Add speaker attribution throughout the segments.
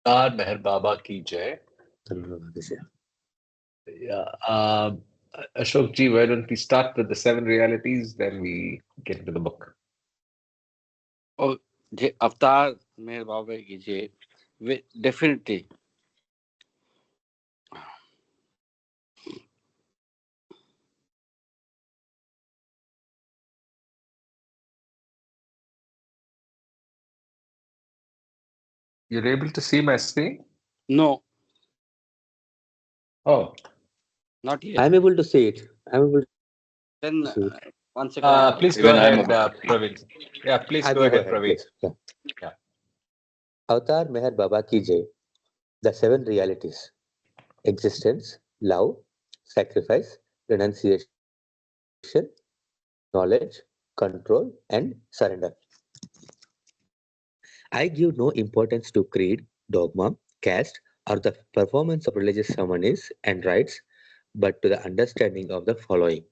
Speaker 1: Meher Baba ki jai. Yeah. Ashok ji, why don't we start with the seven realities, then we get into the book.
Speaker 2: Oh, Avatar, Meher Baba ki jai. Definitely.
Speaker 1: You're able to see my screen?
Speaker 2: No,
Speaker 1: Oh,
Speaker 2: not yet.
Speaker 3: I'm able to see it. I'm able to
Speaker 2: Then,
Speaker 3: see it.
Speaker 2: one second.
Speaker 1: please go
Speaker 4: Even I'm
Speaker 1: ahead,
Speaker 4: able to see.
Speaker 1: Praveen. Yeah, please
Speaker 3: I
Speaker 1: go
Speaker 3: will go
Speaker 1: ahead,
Speaker 3: ahead,
Speaker 1: Praveen.
Speaker 3: please. Yeah.
Speaker 1: Yeah.
Speaker 3: Avatar Meher Baba ki jai. The seven realities: existence, love, sacrifice, renunciation, knowledge, control, and surrender. I give no importance to creed, dogma, caste, or the performance of religious ceremonies and rites, but to the understanding of the following.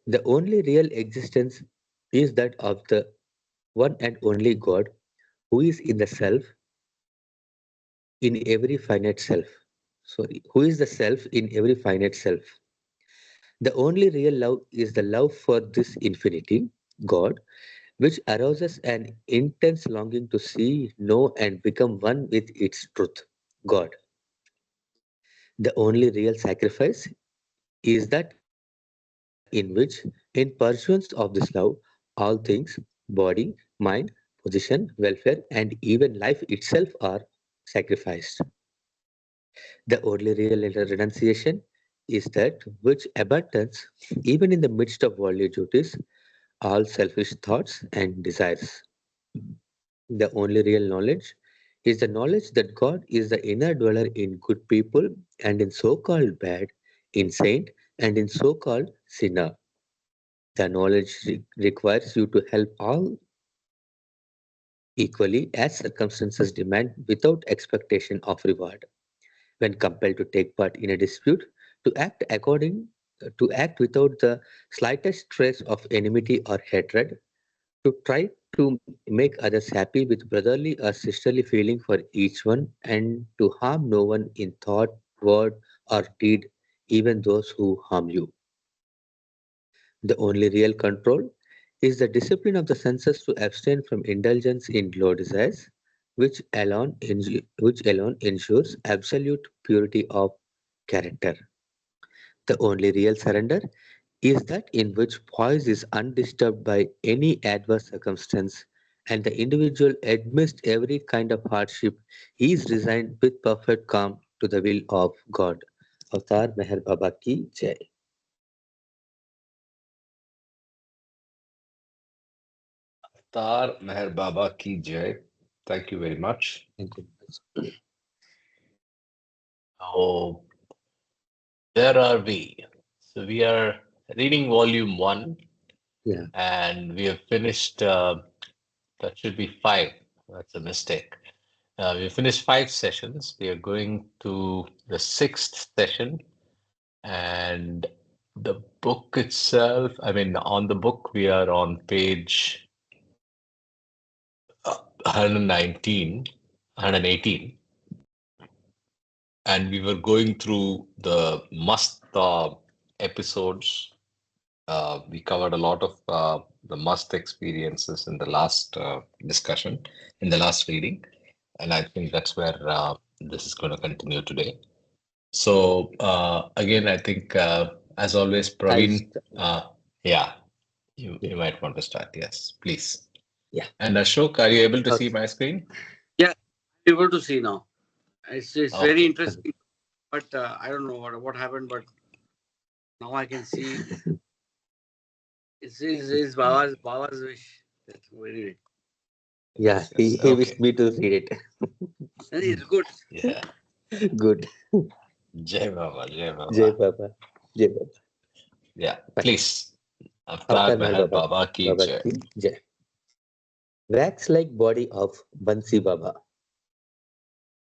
Speaker 3: The only real existence is that of the one and only God who is in the self, in every finite self. Sorry, who is the self in every finite self. The only real love is the love for this infinity, God, which arouses an intense longing to see, know, and become one with its truth, God. The only real sacrifice is that in which, in pursuance of this love, all things, body, mind, position, welfare, and even life itself are sacrificed. The only real renunciation is that which abandons, even in the midst of worldly duties, all selfish thoughts and desires. The only real knowledge is the knowledge that God is the inner dweller in good people and in so called bad, in saint and in so called sinner. The knowledge requires you to help all equally as circumstances demand without expectation of reward. When compelled to take part in a dispute, to act according to act without the slightest trace of enmity or hatred, to try to make others happy with brotherly or sisterly feeling for each one, and to harm no one in thought, word, or deed, even those who harm you. The only real control is the discipline of the senses to abstain from indulgence in low desires, which alone ensures absolute purity of character. The only real surrender is that in which poise is undisturbed by any adverse circumstance, and the individual, amidst every kind of hardship, he is resigned with perfect calm to the will of God. Avatar Meher Baba ki Jai.
Speaker 1: Tar Meher Baba ki jai. Thank you very much.
Speaker 3: Thank you.
Speaker 1: Oh, where are we? So we are reading volume one,
Speaker 3: Yeah.
Speaker 1: and we have finished. That should be five. That's a mistake. We finished five sessions. We are going to the sixth session, and the book itself. I mean, on the book we are on page 119, 118, and we were going through the must episodes. We covered a lot of the must experiences in the last discussion, in the last reading, and I think that's where this is going to continue today. So again, I think as always,
Speaker 3: I'll
Speaker 1: Praveen,
Speaker 3: st-
Speaker 1: yeah,
Speaker 3: yeah.
Speaker 1: you might want to start. Yes, please.
Speaker 3: Yeah.
Speaker 1: And Ashok, are you able to see
Speaker 3: Okay.
Speaker 1: my screen?
Speaker 2: Yeah, I'm able to see now. It's very
Speaker 1: Okay.
Speaker 2: interesting, but I don't know what happened, but now I can see it's Baba's wish. That's very
Speaker 3: Yeah,
Speaker 1: Yes, yes.
Speaker 3: he wished
Speaker 1: Okay.
Speaker 3: me to read it.
Speaker 2: and it's good.
Speaker 1: Yeah.
Speaker 3: Good.
Speaker 1: Jai Baba, Jai
Speaker 3: Jai
Speaker 1: Baba.
Speaker 3: Baba. Jai Baba.
Speaker 1: Yeah,
Speaker 3: Fine.
Speaker 1: please.
Speaker 3: Avatar
Speaker 1: Avtar
Speaker 3: Meher
Speaker 1: Meher
Speaker 3: Baba.
Speaker 1: Baba ki
Speaker 3: Baba
Speaker 1: jai.
Speaker 3: ki Jai. Wax-like body of Bansi Baba.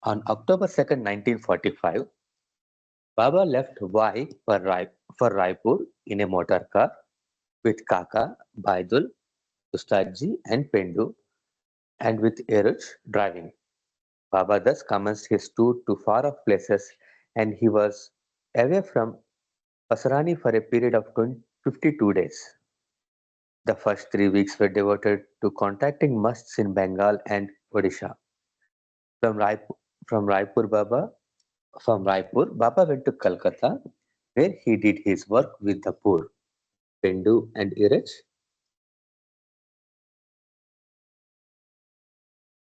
Speaker 3: On October 2nd, 1945, Baba left for Raipur in a motor car with Kaka, Baidul, Ustadji, and Pendu, and with Eruch driving. Baba thus commenced his tour to far off places and he was away from Pasarani for a period of 52 days. The first 3 weeks were devoted to contacting musts in Bengal and Odisha. From Raipur, from Raipur, Baba, from Raipur, Baba went to Calcutta, where he did his work with the poor. Pendu and Iraj,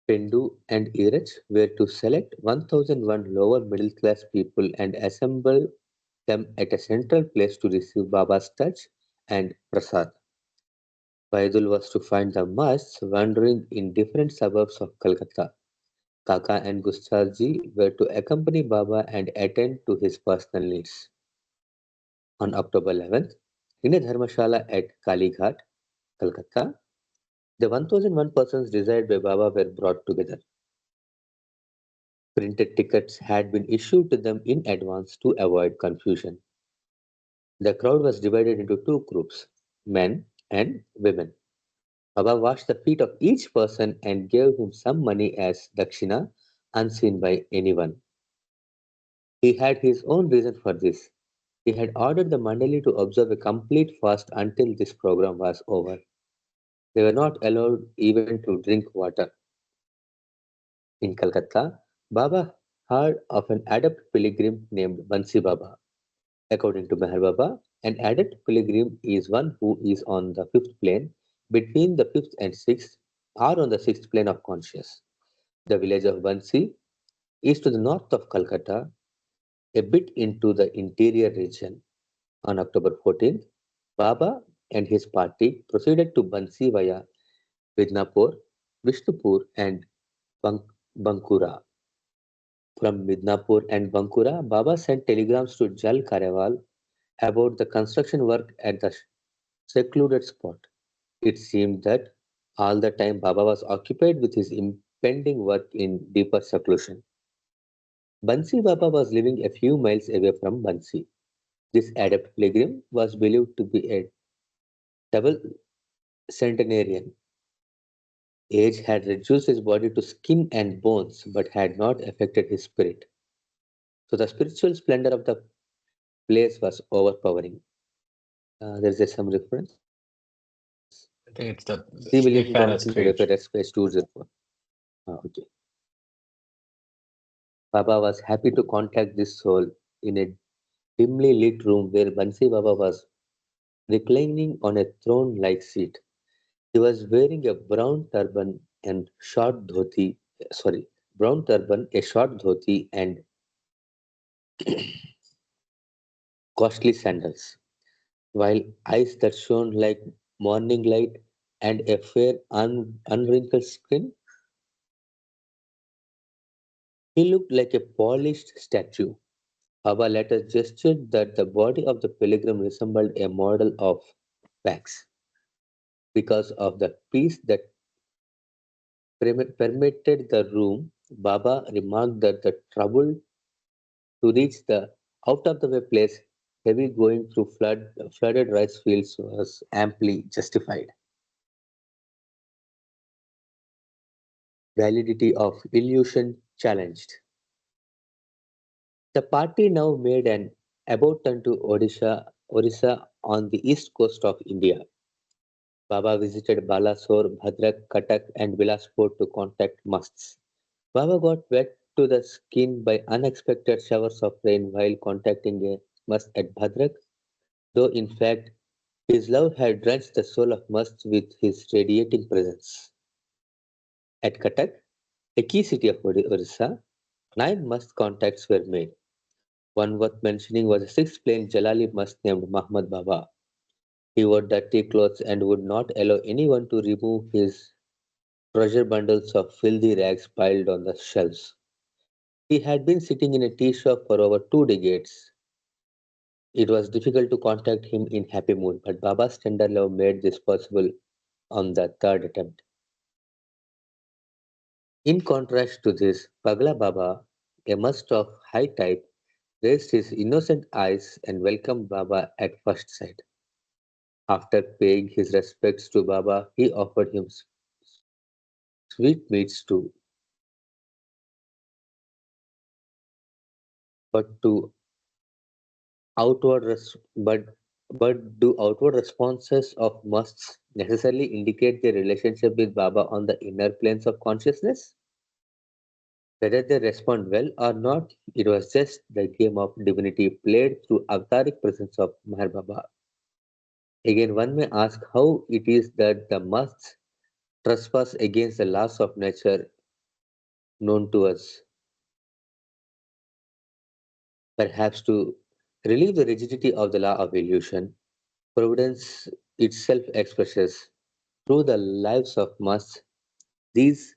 Speaker 3: Pendu and Iraj were to select 1001 lower middle class people and assemble them at a central place to receive Baba's touch and prasad. Vaidul was to find the musts wandering in different suburbs of Calcutta. Kaka and Gustavji were to accompany Baba and attend to his personal needs. On October 11th, in a dharmashala at Kalighat, Calcutta, the 1001 persons desired by Baba were brought together. Printed tickets had been issued to them in advance to avoid confusion. The crowd was divided into two groups, men and women. Baba washed the feet of each person and gave him some money as dakshina, unseen by anyone. He had his own reason for this. He had ordered the Mandali to observe a complete fast until this program was over. They were not allowed even to drink water. In Calcutta, Baba heard of an adept pilgrim named Bansi Baba. According to Meher Baba, an adept pilgrim is one who is on the fifth plane, between the fifth and sixth, or on the sixth plane of conscious. The village of Bansi is to the north of Calcutta, a bit into the interior region. On October 14th, Baba and his party proceeded to Bansi via Midnapur, Vishnupur, and Bankura. From Midnapur and Bankura, Baba sent telegrams to Jal Kareval about the construction work at the secluded spot. It seemed that all the time Baba was occupied with his impending work in deeper seclusion. Bansi Baba was living a few miles away from Bansi. This adept pilgrim was believed to be a double centenarian. Age had reduced his body to skin and bones, but had not affected his spirit. So the spiritual splendor of the place was overpowering. There is some reference.
Speaker 1: I think it's the
Speaker 3: 3 million
Speaker 1: Wayfarer's
Speaker 3: Johnson
Speaker 1: Creed.
Speaker 3: reference page 204. Okay. Baba was happy to contact this soul in a dimly lit room where Bansi Baba was reclining on a throne like seat. He was wearing a brown turban and short dhoti, sorry, brown turban, a short dhoti, and costly sandals, while eyes that shone like morning light and a fair, unwrinkled skin, he looked like a polished statue. Baba later gestured that the body of the pilgrim resembled a model of wax. Because of the peace that permeated the room, Baba remarked that the trouble to reach the out of the way place, heavy going through flooded rice fields, was amply justified. Validity of illusion challenged. The party now made an about turn to Odisha on the east coast of India. Baba visited Balasore, Bhadrak, Cuttack, and Bilaspur to contact musts. Baba got wet to the skin by unexpected showers of rain while contacting a must at Bhadrak, though in fact his love had drenched the soul of must with his radiating presence. At Cuttack, a key city of Orissa, 9 must contacts were made. One worth mentioning was a sixth plain Jalali must named Mahmud Baba. He wore dirty clothes and would not allow anyone to remove his treasure bundles of filthy rags piled on the shelves. He had been sitting in a tea shop for over 2 decades. It was difficult to contact him in happy mood, but Baba's tender love made this possible on the third attempt. In contrast to this, Pagla Baba, a must of high type, raised his innocent eyes and welcomed Baba at first sight. After paying his respects to Baba, he offered him sweetmeats too. but to outward res- but do outward responses of musts necessarily indicate their relationship with Baba on the inner planes of consciousness? Whether they respond well or not, it was just the game of divinity played through avataric presence of Meher Baba. Again, one may ask how it is that the musts trespass against the laws of nature known to us, perhaps to relieve the rigidity of the law of illusion. Providence itself expresses through the lives of musts these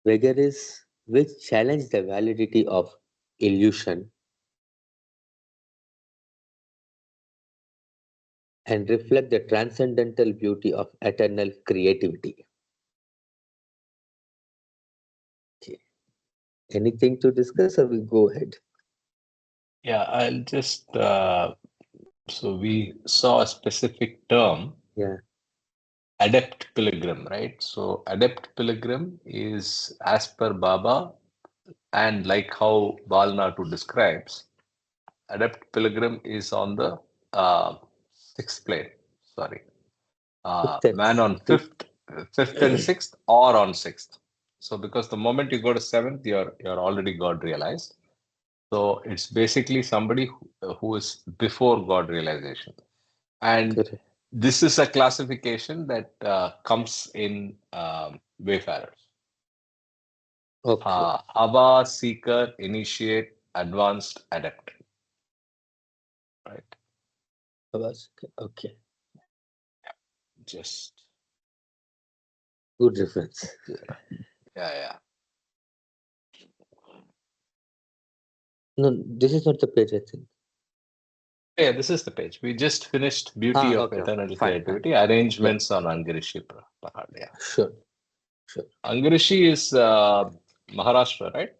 Speaker 3: vagaries which challenge the validity of illusion and reflect the transcendental beauty of eternal creativity. Okay. Anything to discuss or we go ahead?
Speaker 1: Yeah, I'll just so we saw a specific term,
Speaker 3: Yeah,
Speaker 1: adept pilgrim, right? So adept pilgrim is as per Baba, and like how Bal Natu describes, adept pilgrim is on the uh, sixth plane. Sorry,
Speaker 3: fifth and
Speaker 1: man on
Speaker 3: fifth.
Speaker 1: fifth and sixth, or on sixth. So because the moment you go to seventh, you're already God realized. So it's basically somebody who is before God realization. And
Speaker 3: Correct.
Speaker 1: this is a classification that comes in Wayfarers.
Speaker 3: Okay.
Speaker 1: Hava, seeker, initiate, advanced, adept. Right?
Speaker 3: Okay.
Speaker 1: Just
Speaker 3: Good reference.
Speaker 1: yeah.
Speaker 3: No, this is not the page, I think.
Speaker 1: Yeah, this is the page. We just finished Beauty of
Speaker 3: Okay.
Speaker 1: Eternal
Speaker 3: Fine, fine.
Speaker 1: Creativity,
Speaker 3: Yeah,
Speaker 1: arrangements on Angarishi Pahad. Yeah.
Speaker 3: sure, sure.
Speaker 1: Angarishi is Maharashtra, right?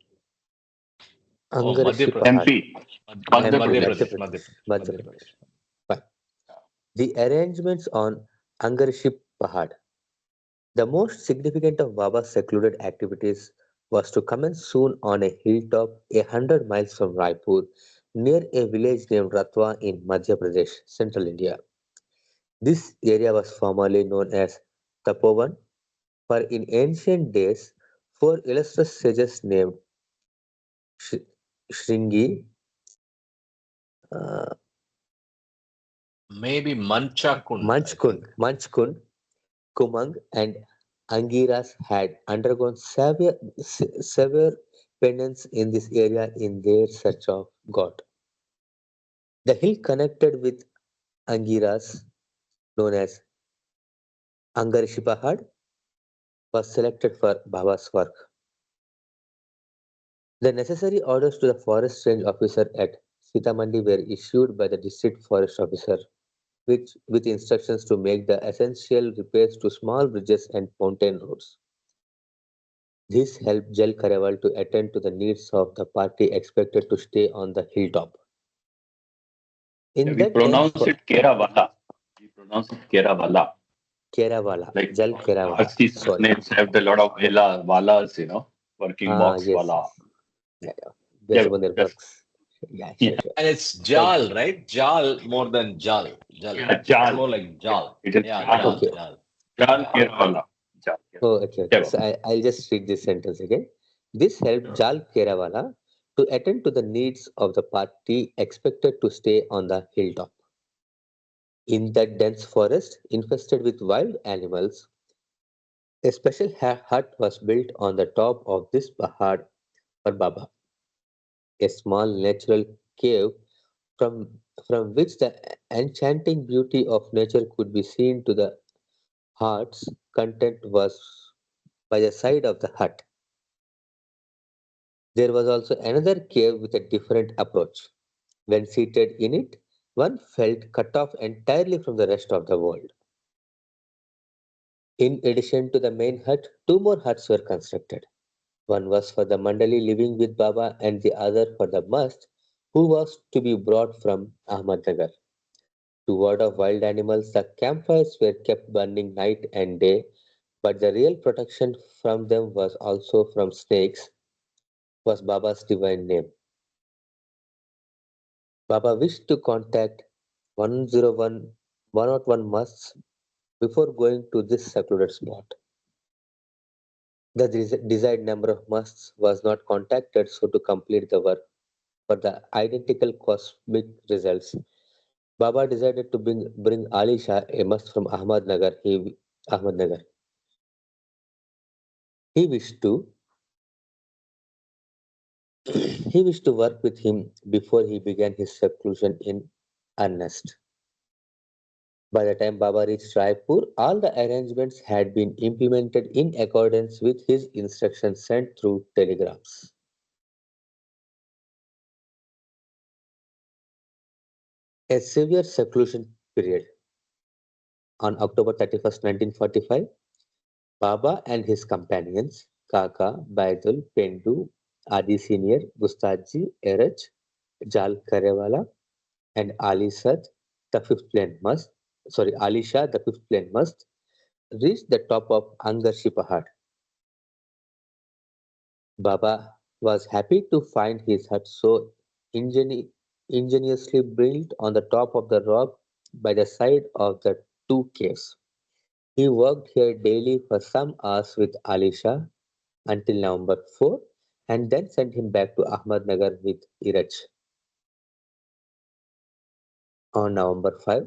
Speaker 1: Oh, Madhya
Speaker 3: Angarishi
Speaker 1: Pradesh.
Speaker 3: Pahad.
Speaker 2: MP,
Speaker 1: Madhya
Speaker 2: Madhya
Speaker 3: MP,
Speaker 2: Pradesh.
Speaker 3: Madhya
Speaker 1: Pradesh. Madhya
Speaker 3: Pradesh.
Speaker 1: Pradesh.
Speaker 3: Madhya
Speaker 1: Madhya
Speaker 3: Pradesh.
Speaker 1: Pradesh.
Speaker 3: Fine. The arrangements on Angarishi Pahad. The most significant of Baba's secluded activities was to commence soon on a hilltop 100 miles from Raipur, near a village named Ratwa in Madhya Pradesh, central India. This area was formerly known as Tapovan, for in ancient days, four illustrious sages named Sh- Shringi, uh,
Speaker 1: Maybe Manchakund, I
Speaker 3: Manchkund,
Speaker 1: think.
Speaker 3: Manchkund, Kumang, and Angiras had undergone severe penance in this area in their search of God. The hill connected with Angiras, known as Angarishi Pahad, was selected for Baba's work. The necessary orders to the forest range officer at Sitamandi were issued by the district forest officer, which, with instructions to make the essential repairs to small bridges and mountain roads. This helped Jal Karaval to attend to the needs of the party expected to stay on the hilltop. In
Speaker 2: We
Speaker 3: that dense
Speaker 2: pronounce it Keravala. We pronounce it Keravala.
Speaker 3: Keravala,
Speaker 2: Like
Speaker 3: Jal Keravala,
Speaker 2: Parsi
Speaker 3: sorry.
Speaker 2: surnames have a lot of Valas, working
Speaker 3: Ah,
Speaker 2: box
Speaker 3: yes,
Speaker 2: Vala.
Speaker 3: yes. Yeah, yeah.
Speaker 2: Yeah,
Speaker 3: Based upon their
Speaker 2: just,
Speaker 3: works. Yeah,
Speaker 2: yeah,
Speaker 3: sure, sure.
Speaker 1: And it's
Speaker 3: Thank you.
Speaker 1: Jal, right? Jal more than Jal. Jal.
Speaker 2: yeah,
Speaker 1: It's
Speaker 2: Jal.
Speaker 1: more like
Speaker 2: Yeah,
Speaker 1: Jal.
Speaker 2: it is
Speaker 1: Yeah,
Speaker 2: Jal.
Speaker 1: Jal,
Speaker 3: Okay.
Speaker 1: Jal.
Speaker 2: Jal
Speaker 1: Yeah.
Speaker 2: Keravala. Jal
Speaker 3: Oh,
Speaker 2: Keravala.
Speaker 3: okay, okay.
Speaker 2: Yeah,
Speaker 3: So I'll just read this sentence again. This helped
Speaker 1: Sure.
Speaker 3: Jal Kerawala to attend to the needs of the party expected to stay on the hilltop. In that dense forest infested with wild animals, a special hut was built on the top of this Pahad for Baba, a small natural cave from, from which the enchanting beauty of nature could be seen to the heart's content was by the side of the hut. There was also another cave with a different approach. When seated in it, one felt cut off entirely from the rest of the world. In addition to the main hut, two more huts were constructed. One was for the Mandali living with Baba and the other for the must who was to be brought from Ahmednagar. To ward off wild animals, the campfires were kept burning night and day, but the real protection from them was also from snakes, was Baba's divine name. Baba wished to contact 101, 101 musts before going to this secluded spot. The desired number of musts was not contacted, so to complete the work for the identical cosmic results, Baba decided to bring Ali Shah, a must from Ahmednagar. Ahmednagar. He wished to he wished to work with him before he began his seclusion in earnest. By the time Baba reached Raipur, all the arrangements had been implemented in accordance with his instructions sent through telegrams. A severe seclusion period. On October 31st, 1945, Baba and his companions, Kaka, Baidul, Pendu, Adi Senior, Gustaji, Eraj, Jal Karewala, and Ali Sad, the fifth plane must, Ali Shah, the fifth plane must, reached the top of Angarshi Pahad. Baba was happy to find his hut so ingeniously built on the top of the rock by the side of the two caves. He worked here daily for some hours with Ali Shah until November 4 and then sent him back to Ahmednagar with Iraj. On November 5,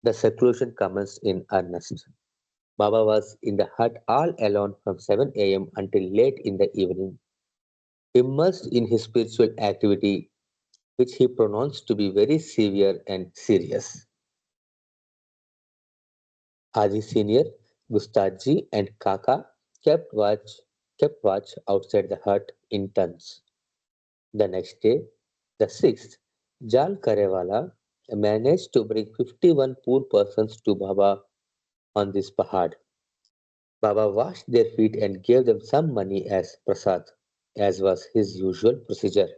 Speaker 3: the seclusion commenced in earnest. Baba was in the hut all alone from 7 a.m. until late in the evening, immersed in his spiritual activity, which he pronounced to be very severe and serious. Adi Senior, Gustaji, and Kaka kept watch outside the hut in turns. The next day, the 6th, Jal Karewala managed to bring 51 poor persons to Baba on this pahad. Baba washed their feet and gave them some money as prasad, as was his usual procedure.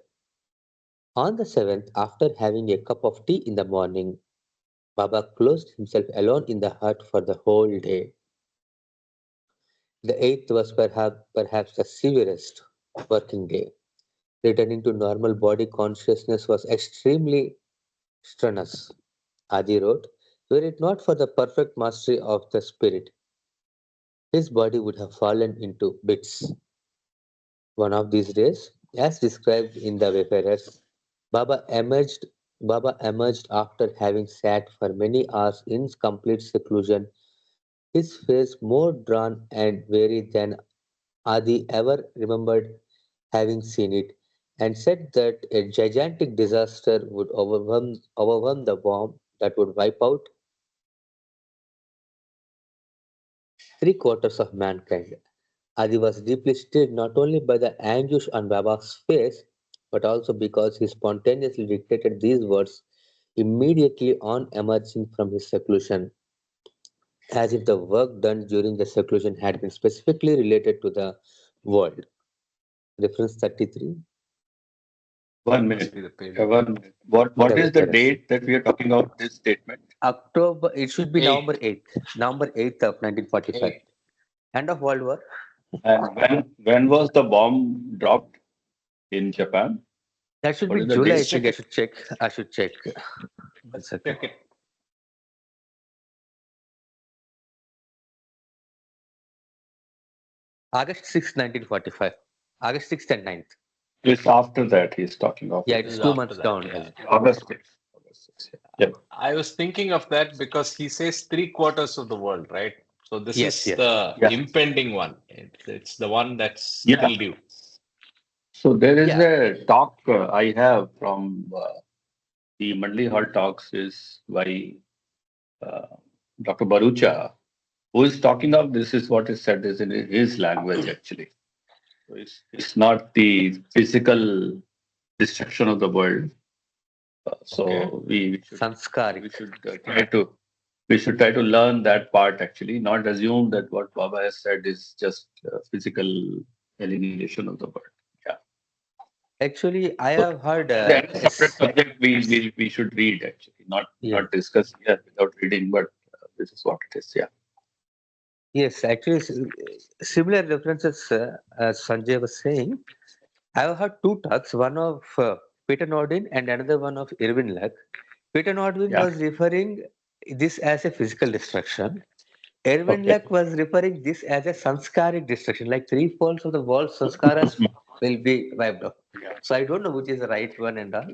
Speaker 3: On the 7th, after having a cup of tea in the morning, Baba closed himself alone in the hut for the whole day. The 8th was perhaps the severest working day. Returning to normal body consciousness was extremely strenuous. Adi wrote, were it not for the perfect mastery of the spirit, his body would have fallen into bits. One of these days, as described in the Wayfarers, Baba emerged Baba emerged after having sat for many hours in complete seclusion, his face more drawn and weary than Adi ever remembered having seen it, and said that a gigantic disaster would overwhelm the bomb that would wipe out three-quarters of mankind. Adi was deeply stirred not only by the anguish on Baba's face, but also because he spontaneously dictated these words immediately on emerging from his seclusion, as if the work done during the seclusion had been specifically related to the world. Reference 33,
Speaker 1: Must
Speaker 4: 1 minute.
Speaker 1: be the page.
Speaker 4: 1 minute. What
Speaker 3: the
Speaker 4: is the
Speaker 3: Wayfarers.
Speaker 4: date that we are talking about this statement?
Speaker 3: October, it should be
Speaker 1: Eight.
Speaker 3: November 8th, November 8th of 1945.
Speaker 1: Eight.
Speaker 3: End of World War.
Speaker 4: And when was the bomb dropped in Japan?
Speaker 3: That should
Speaker 4: What
Speaker 3: be
Speaker 4: is the
Speaker 3: July, I
Speaker 4: date?
Speaker 3: think. I should check. I should check. One
Speaker 1: Let's
Speaker 3: second.
Speaker 1: check it.
Speaker 3: August 6th, 1945. August 6th and 9th.
Speaker 4: It's after that he's talking of.
Speaker 3: Yeah,
Speaker 1: This
Speaker 3: it's
Speaker 1: is
Speaker 3: two
Speaker 1: after
Speaker 3: months
Speaker 1: that.
Speaker 3: down.
Speaker 1: Yeah.
Speaker 4: August 6th. August 6th. Yeah.
Speaker 1: I was thinking of that because he says three-quarters of the world, right? So this
Speaker 3: Yes,
Speaker 1: is
Speaker 3: yes.
Speaker 1: the
Speaker 4: Yeah.
Speaker 1: impending one. It's the one that's
Speaker 4: Yeah.
Speaker 1: still due.
Speaker 4: So there is
Speaker 3: Yeah,
Speaker 4: a talk I have from the Mandli Hall talks is by uh, Dr. Barucha, who is talking of this is what is said is in his language actually. So it's not the physical destruction of the world.
Speaker 1: Okay.
Speaker 4: So we
Speaker 3: Sanskarik.
Speaker 4: should try to learn that part actually, not assume that what Baba has said is just physical elimination of the world. Yeah.
Speaker 3: Actually, I
Speaker 4: So
Speaker 3: have heard.
Speaker 4: as a separate subject, we should read actually,
Speaker 3: Yeah,
Speaker 4: not discuss here without reading, but this is what it is. Yeah.
Speaker 3: yes. Actually, similar references, as Sanjay was saying. I have heard two talks. One of Peter Nordin and another one of Irwin Luck. Peter Nordin
Speaker 4: Yeah.
Speaker 3: was referring this as a physical destruction. Erwin
Speaker 4: Okay.
Speaker 3: Luck was referring this as a sanskaric destruction, like three folds of the world sanskaras will be wiped off.
Speaker 4: Yeah.
Speaker 3: So I don't know which is the right one and all.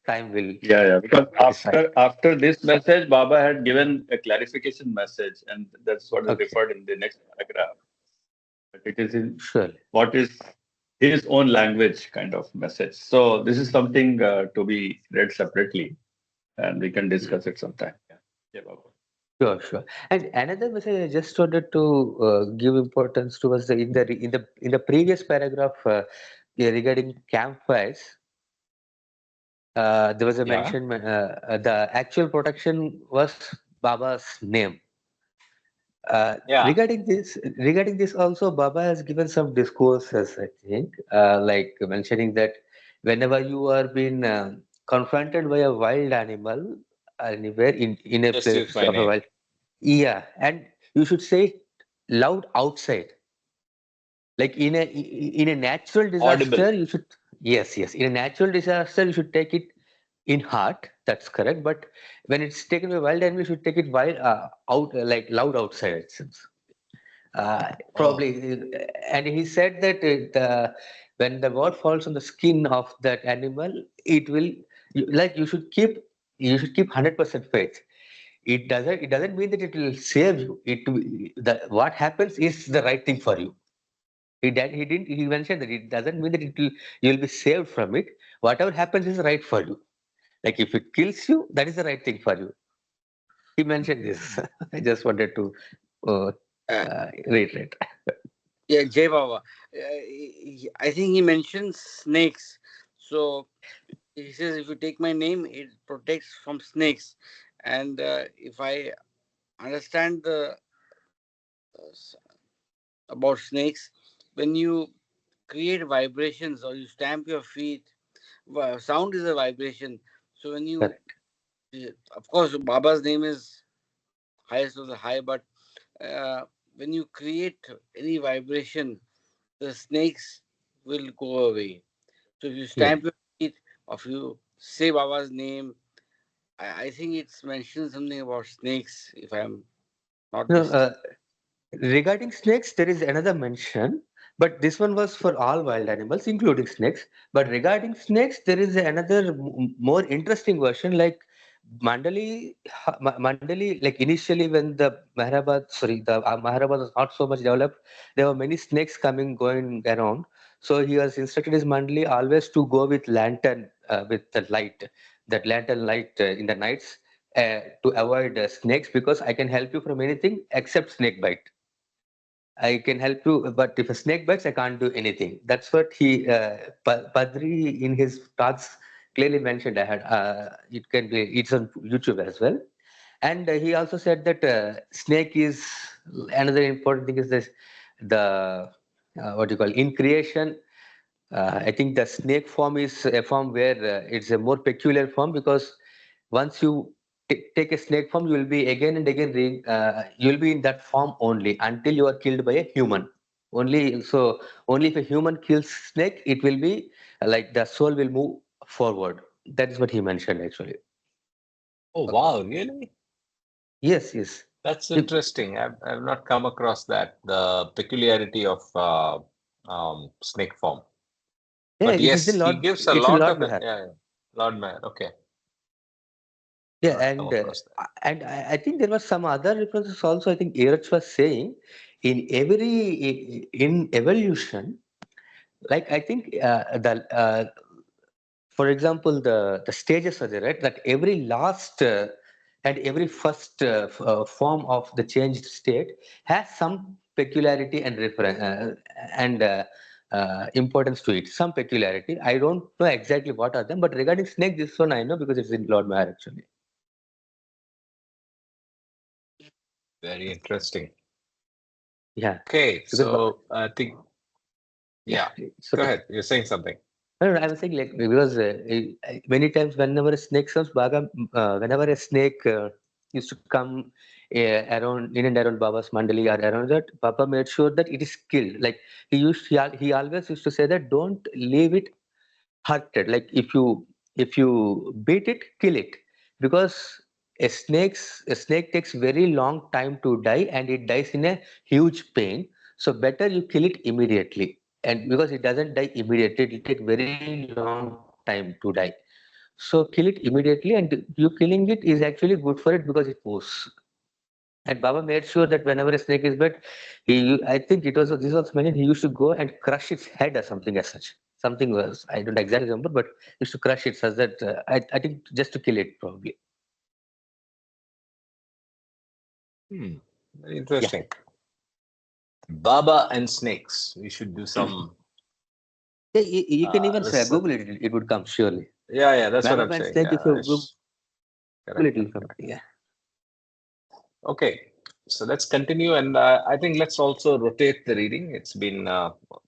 Speaker 3: Time will
Speaker 4: Yeah, yeah. Because
Speaker 3: decide.
Speaker 4: after this message, Baba had given a clarification message, and that's what is
Speaker 3: Okay,
Speaker 4: referred in the next paragraph. But it is in
Speaker 3: surely.
Speaker 4: what is his own language kind of message. So this is something to be read separately, and we can discuss it sometime. Yeah. Yeah, Baba.
Speaker 3: Sure, sure. And another message I just wanted to give importance to was in the previous paragraph yeah, regarding campfires. There was a
Speaker 1: Yeah.
Speaker 3: mention. The actual protection was Baba's name.
Speaker 1: Yeah.
Speaker 3: Regarding this also, Baba has given some discourses, I think, like mentioning that whenever you are being confronted by a wild animal anywhere in a
Speaker 1: Just use
Speaker 3: place
Speaker 1: my
Speaker 3: of a
Speaker 1: name.
Speaker 3: wild, yeah, and you should say it loud outside. Like in a natural
Speaker 1: Audible.
Speaker 3: disaster, you should yes, yes. In a natural disaster, you should take it in heart. That's correct. But when it's taken by wild animal, you should take it wild out like loud outside. It seems.
Speaker 1: Oh,
Speaker 3: Probably, and he said that when the word falls on the skin of that animal, it will like you should keep 100% faith. It doesn't mean that it will save you. What happens is the right thing for you. He mentioned that it doesn't mean that you'll be saved from it. Whatever happens is right for you. Like if it kills you, that is the right thing for you. He mentioned this. I just wanted to uh,
Speaker 2: Uh,
Speaker 3: reiterate.
Speaker 2: yeah, Jay Baba. I think he mentions snakes. So he says, if you take my name, it protects from snakes. And if I understand about snakes, when you create vibrations or you stamp your feet, sound is a vibration. So when you,
Speaker 3: Correct.
Speaker 2: of course, Baba's name is highest of the high, but uh, when you create any vibration, the snakes will go away. So if you
Speaker 3: Yeah.
Speaker 2: stamp your feet, or if you say Baba's name, I think it's mentioned something about snakes, if I'm not
Speaker 3: No,
Speaker 2: mistaken.
Speaker 3: regarding snakes, there is another mention, but this one was for all wild animals, including snakes. But regarding snakes, there is another more interesting version. Like Mandali, like initially when the Maharabad was not so much developed, there were many snakes coming going around. So he was instructed his Mandali always to go with lantern, with the light, that lantern light in the nights. To avoid snakes because I can help you from anything except snake bite. I can help you, but if a snake bites, I can't do anything. That's what Padri in his talks clearly mentioned. It can be, it's on YouTube as well. And he also said that snake is another important thing is this, the, what you call, in creation, I think the snake form is a form where it's a more peculiar form because once you take a snake form, you will be again and again, you will be in that form only until you are killed by a human. Only if a human kills snake, it will be like the soul will move forward. That is what he mentioned actually.
Speaker 1: oh, wow, really?
Speaker 3: Yes, yes.
Speaker 1: That's
Speaker 3: If-
Speaker 1: interesting. I've not come across that, the peculiarity of snake form.
Speaker 3: Yeah,
Speaker 1: But
Speaker 3: it is
Speaker 1: yes,
Speaker 3: in
Speaker 1: he
Speaker 3: Lord.
Speaker 1: gives a
Speaker 3: It's in
Speaker 1: lot
Speaker 3: Lord
Speaker 1: of
Speaker 3: Mahar.
Speaker 1: yeah, yeah. Lord Mayor. Okay,
Speaker 3: Yeah,
Speaker 1: not come across that.
Speaker 3: and I think there was some other references also. I think Erich was saying in evolution, like I think for example the stages are there, right? That every last and every first form of the changed state has some peculiarity and and importance to it. Some peculiarity. I don't know exactly what are them, but regarding snake, this one I know because it's in Lord Mayor actually.
Speaker 1: Very interesting.
Speaker 3: Yeah,
Speaker 1: Okay,
Speaker 3: because
Speaker 1: so I think
Speaker 3: yeah,
Speaker 1: yeah.
Speaker 3: it's
Speaker 1: Go
Speaker 3: okay.
Speaker 1: ahead. You're saying something.
Speaker 3: No, no, I was saying like because many times whenever a snake comes, whenever a snake used to come around in and around Baba's mandali or around that, Baba made sure that it is killed. Like he always used to say that don't leave it hurted. Like if you If you beat it, kill it, because a snake takes very long time to die, and it dies in a huge pain. So better you kill it immediately, and because it doesn't die immediately, it will take very long time to die. So kill it immediately, and you killing it is actually good for it because it moves. And Baba made sure that whenever a snake is bit, I think it was this was mentioned, he used to go and crush its head or something as such. Something was, I don't exactly remember, but used to crush it such that I think just to kill it probably.
Speaker 1: Hmm. Very
Speaker 3: Yeah,
Speaker 1: interesting. Baba and snakes. We should do some
Speaker 3: yeah, you can even say
Speaker 1: research.
Speaker 3: Google it. It would come surely.
Speaker 1: Yeah, yeah, that's what
Speaker 3: Baba
Speaker 1: I'm
Speaker 3: and
Speaker 1: saying.
Speaker 3: snake. If
Speaker 1: Yeah,
Speaker 3: you Google
Speaker 1: correct,
Speaker 3: it, will
Speaker 1: correct,
Speaker 3: come.
Speaker 1: correct.
Speaker 3: Yeah.
Speaker 1: Okay, so let's continue, and I think let's also rotate the reading. It's been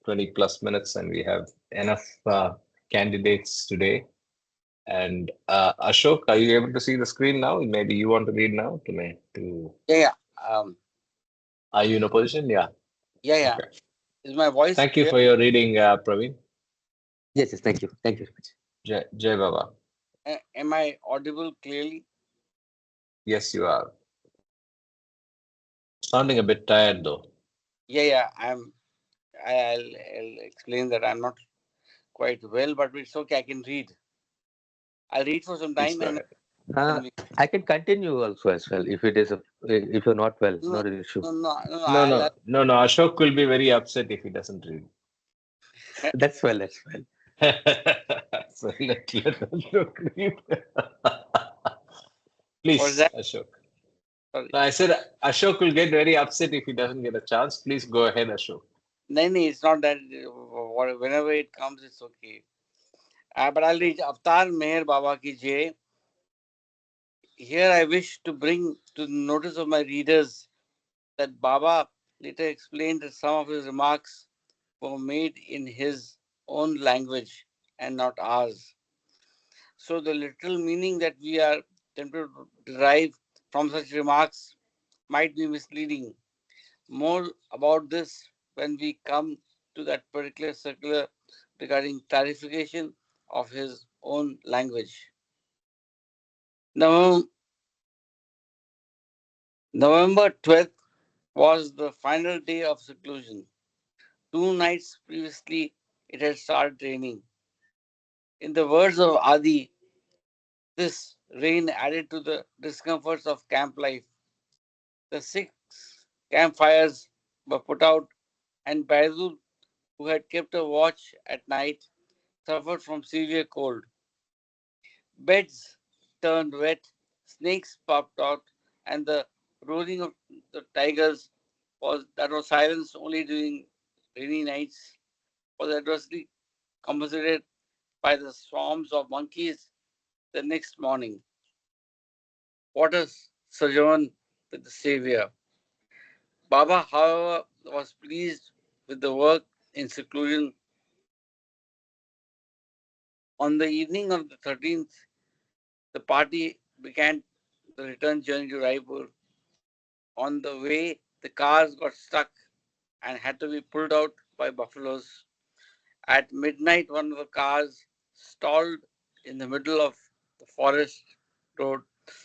Speaker 1: 20 plus minutes, and we have enough candidates today. And Ashok, are you able to see the screen now? Maybe you want to read now to me.
Speaker 2: Yeah, yeah. Um,
Speaker 1: Are you in a position? Yeah.
Speaker 2: yeah, yeah.
Speaker 1: Okay.
Speaker 2: Is my voice
Speaker 1: Thank you
Speaker 2: clear?
Speaker 1: for your reading, Praveen.
Speaker 3: Yes, yes. Thank you. Thank you very much.
Speaker 1: Jai Baba.
Speaker 2: Am I audible clearly?
Speaker 1: Yes, you are. Sounding a bit tired though.
Speaker 2: Yeah, yeah. I'll explain that I'm not quite well, but it's okay. I can read. I'll read for some
Speaker 1: Please
Speaker 2: time,
Speaker 1: go
Speaker 2: and
Speaker 1: ahead.
Speaker 3: Uh,
Speaker 2: then we.
Speaker 3: I can continue also as well if it is if you're not well,
Speaker 2: No,
Speaker 3: not an issue.
Speaker 2: no, no, no.
Speaker 1: No, no, no, no. Ashok will be very upset if he doesn't read.
Speaker 3: That's well. That's well.
Speaker 1: So let Ashok read.
Speaker 2: What's
Speaker 1: Please,
Speaker 2: that?
Speaker 1: Ashok.
Speaker 2: Sorry.
Speaker 1: No, I said Ashok will get very upset if he doesn't get a chance. Please go ahead, Ashok.
Speaker 2: No, no, it's not that. Whenever it comes, it's okay. But I'll read Avatar Meher Baba ki Jai. Here I wish to bring to the notice of my readers that Baba later explained that some of his remarks were made in his own language and not ours. So the literal meaning that we are tempted to derive from such remarks might be misleading. More about this when we come to that particular circular regarding clarification of his own language. Now, November 12th was the final day of seclusion. 2 nights previously, it had started raining. In the words of Adi, this rain added to the discomforts of camp life. The 6 campfires were put out, and Baidul, who had kept a watch at night, suffered from severe cold. Beds turned wet, snakes popped out, and the roaring of the tigers was silenced only during rainy nights was adversely compensated by the swarms of monkeys the next morning. What a sojourn with the Savior. Baba, however, was pleased with the work in seclusion. On the evening of the 13th, the party began the return journey to Raipur. On the way, the cars got stuck and had to be pulled out by buffaloes. At midnight, one of the cars stalled in the middle of the forest road.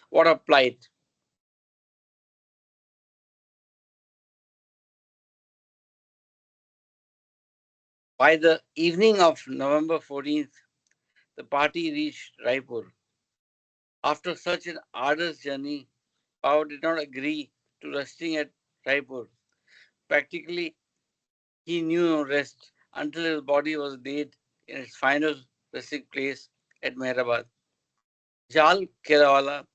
Speaker 2: What a plight! By the evening of November 14th, the party reached Raipur. After such an arduous journey, Pao did not agree to resting at Raipur. Practically, he knew no rest until his body was laid in its final resting place at Mehrabad. Jal Kerawala,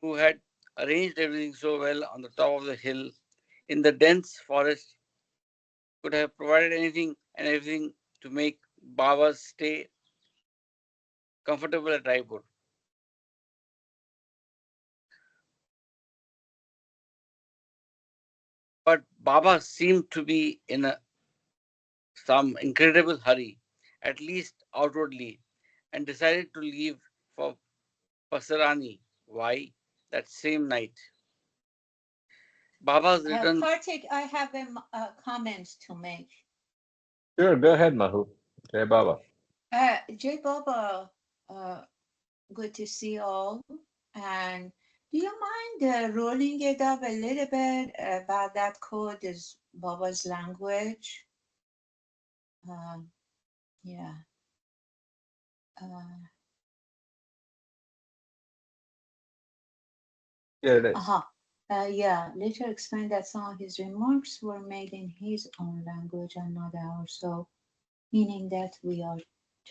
Speaker 2: who had arranged everything so well on the top of the hill in the dense forest, could have provided anything and everything to make Baba's stay comfortable at Raipur. But Baba seemed to be in some incredible hurry, at least outwardly, and decided to leave for Pasarani. Why? That same night. Baba's return.
Speaker 5: Kartik, I have a comment to make.
Speaker 1: Sure, go ahead, Mahu. Jai Baba.
Speaker 5: Jay Baba Uh, Good to see you all. And do you mind rolling it up a little bit about that code is Baba's language? Um, yeah. Uh,
Speaker 1: Here it is.
Speaker 5: aha. Yeah, later explained that some of his remarks were made in his own language and not ours, so meaning that we are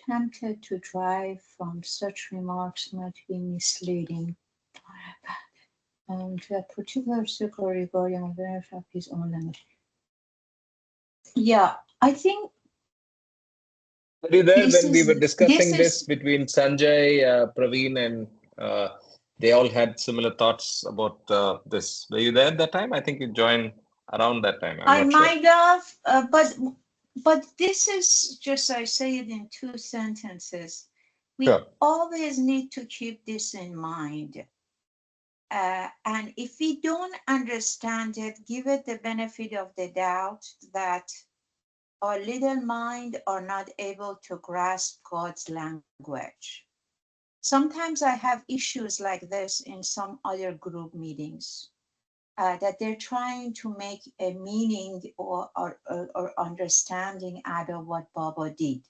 Speaker 5: tempted to drive from such remarks might be misleading. To a particular circle regarding awareness of his own language. Yeah, I think
Speaker 1: Were you there
Speaker 5: this
Speaker 1: when we
Speaker 5: is
Speaker 1: were
Speaker 5: this
Speaker 1: discussing this
Speaker 5: is
Speaker 1: between Sanjay, Praveen, and they all had similar thoughts about this? Were you there at that time? I think you joined around that time. I'm
Speaker 5: I
Speaker 1: not sure.
Speaker 5: might have, but this is just I say it in two sentences. We
Speaker 1: Sure.
Speaker 5: always need to keep this in mind. And if we don't understand it, give it the benefit of the doubt that our little mind are not able to grasp God's language. Sometimes I have issues like this in some other group meetings, that they're trying to make a meaning or understanding out of what Baba did.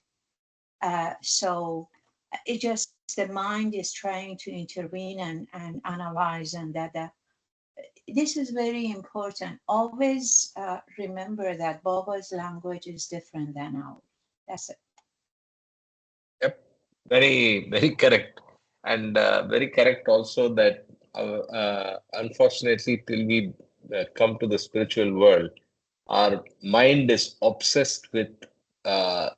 Speaker 5: So it just the mind is trying to intervene and analyze, and that this is very important. Always remember that Baba's language is different than ours. That's it.
Speaker 1: Yep. Very, very correct. And very correct also that unfortunately, till we come to the spiritual world, our mind is obsessed with uh,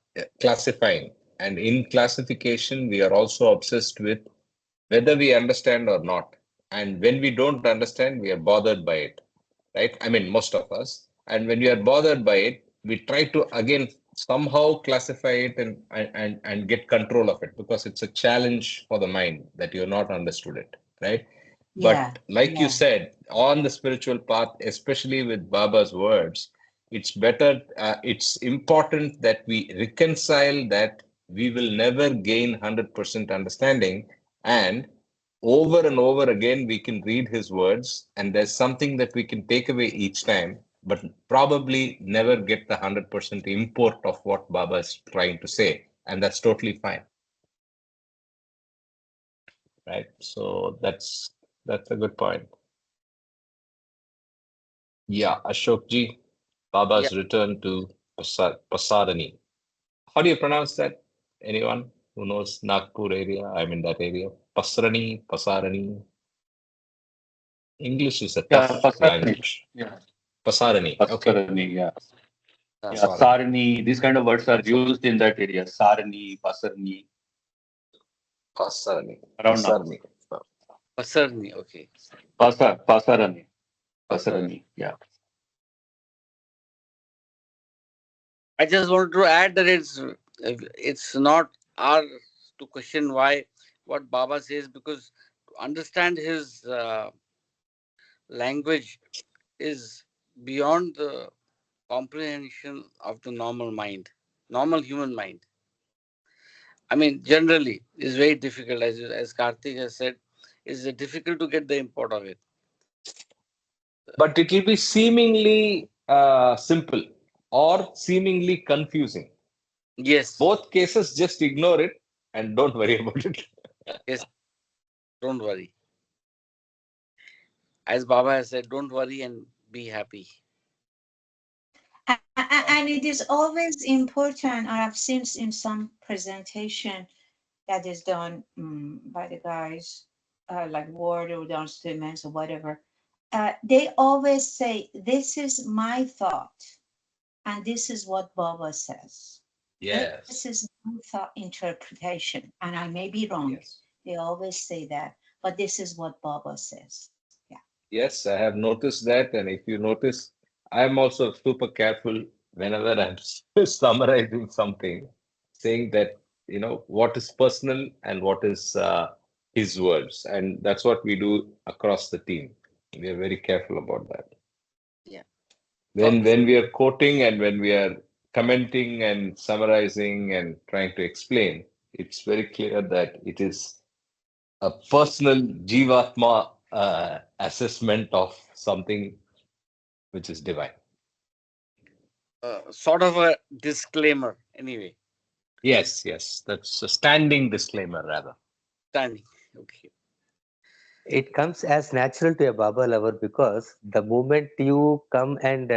Speaker 1: classifying. And in classification, we are also obsessed with whether we understand or not. And when we don't understand, we are bothered by it, right? I mean, most of us. And when we are bothered by it, we try to again somehow classify it and get control of it because it's a challenge for the mind that you're not understood it, right?
Speaker 5: Yeah,
Speaker 1: But like you
Speaker 5: yeah.
Speaker 1: said, on the spiritual path, especially with Baba's words, it's better, it's important that we reconcile that we will never gain 100% understanding. And over and over again, we can read his words, and there's something that we can take away each time, but probably never get the 100% import of what Baba is trying to say. And that's totally fine, right? So that's a good point. Yeah, Ashok ji,
Speaker 2: Yeah.
Speaker 1: Baba's return to Pasarani. How do you pronounce that? Anyone who knows Nagpur area? I'm in that area. Pasarani, Pasarani. English is a
Speaker 4: Yeah,
Speaker 1: tough
Speaker 4: Pasarani.
Speaker 1: language.
Speaker 4: Yeah,
Speaker 1: Pasarani. Okay.
Speaker 4: Pasarani. Yeah, yeah.
Speaker 1: Pasarani.
Speaker 4: Sarani. These kind of words are used in that area. Sarani, Pasarani,
Speaker 1: Pasarani.
Speaker 4: around Nagpur.
Speaker 1: Pasarani.
Speaker 2: Pasarni. Okay.
Speaker 4: Pasarani,
Speaker 1: Pasarani.
Speaker 4: Pasarani. Yeah.
Speaker 2: I just wanted to add that it's not our to question why what Baba says, because to understand his language is beyond the comprehension of the normal mind, normal human mind. I mean, generally, it's very difficult, as Karthik has said, it's difficult to get the import of it.
Speaker 1: But it will be seemingly simple or seemingly confusing.
Speaker 2: Yes,
Speaker 1: Both cases, just ignore it and don't worry about it.
Speaker 2: yes, don't worry. As Baba has said, don't worry and be happy.
Speaker 5: And it is always important. I have seen in some presentation that is done by the guys, like Ward or Don Simmons or whatever. They always say, "This is my thought, and this is what Baba says." This
Speaker 1: Yes.
Speaker 5: is my thought interpretation, and I may be wrong.
Speaker 1: Yes.
Speaker 5: They always say that, but this is what Baba says. Yeah.
Speaker 1: Yes, I have noticed that. And if you notice, I'm also super careful whenever I'm summarizing something, saying that, what is personal and what is his words. And that's what we do across the team. We are very careful about that.
Speaker 2: Yeah. So,
Speaker 1: When we are quoting and when we are commenting and summarizing and trying to explain, it's very clear that it is a personal Jivatma assessment of something which is divine.
Speaker 2: Sort of a disclaimer, anyway.
Speaker 1: Yes, yes, that's a standing disclaimer rather.
Speaker 2: Standing. Okay.
Speaker 3: It comes as natural to a Baba lover because the moment you come and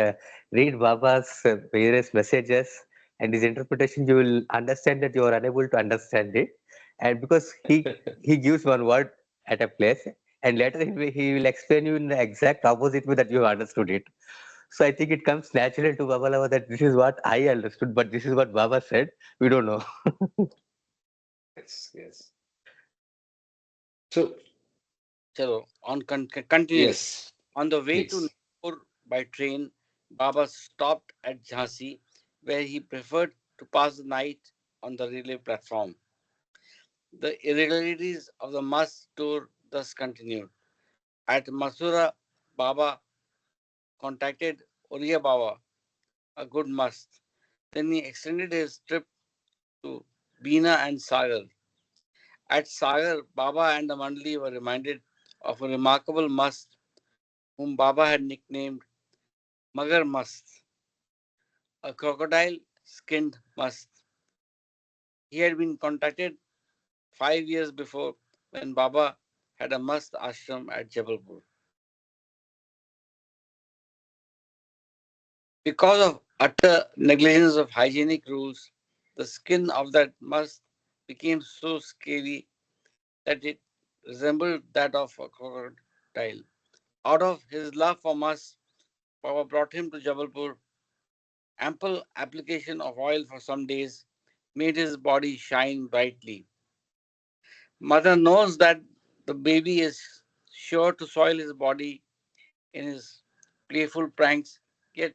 Speaker 3: read Baba's various messages and his interpretation, you will understand that you are unable to understand it. And because he gives one word at a place, and later he will explain you in the exact opposite way that you understood it. So I think it comes natural to Baba lover that this is what I understood, but this is what Baba said. We don't know.
Speaker 1: Yes, yes. So,
Speaker 2: Chalo, continuing.
Speaker 1: yes,
Speaker 2: On the way to
Speaker 1: please.
Speaker 2: Nagpur by train, Baba stopped at Jhansi, where he preferred to pass the night on the railway platform. The irregularities of the Mas tour thus continued. At Masura, Baba contacted Oriya Baba, a good must. Then he extended his trip to Bina and Sagar. At Sagar, Baba and the Mandali were reminded of a remarkable must whom Baba had nicknamed Magar Mast, a crocodile skinned must. He had been contacted 5 years before when Baba had a mast ashram at Jabalpur. Because of utter negligence of hygienic rules, the skin of that mast became so scaly that it resembled that of a crocodile. Out of his love for musk, Baba brought him to Jabalpur. Ample application of oil for some days made his body shine brightly. Mother knows that the baby is sure to soil his body in his playful pranks, yet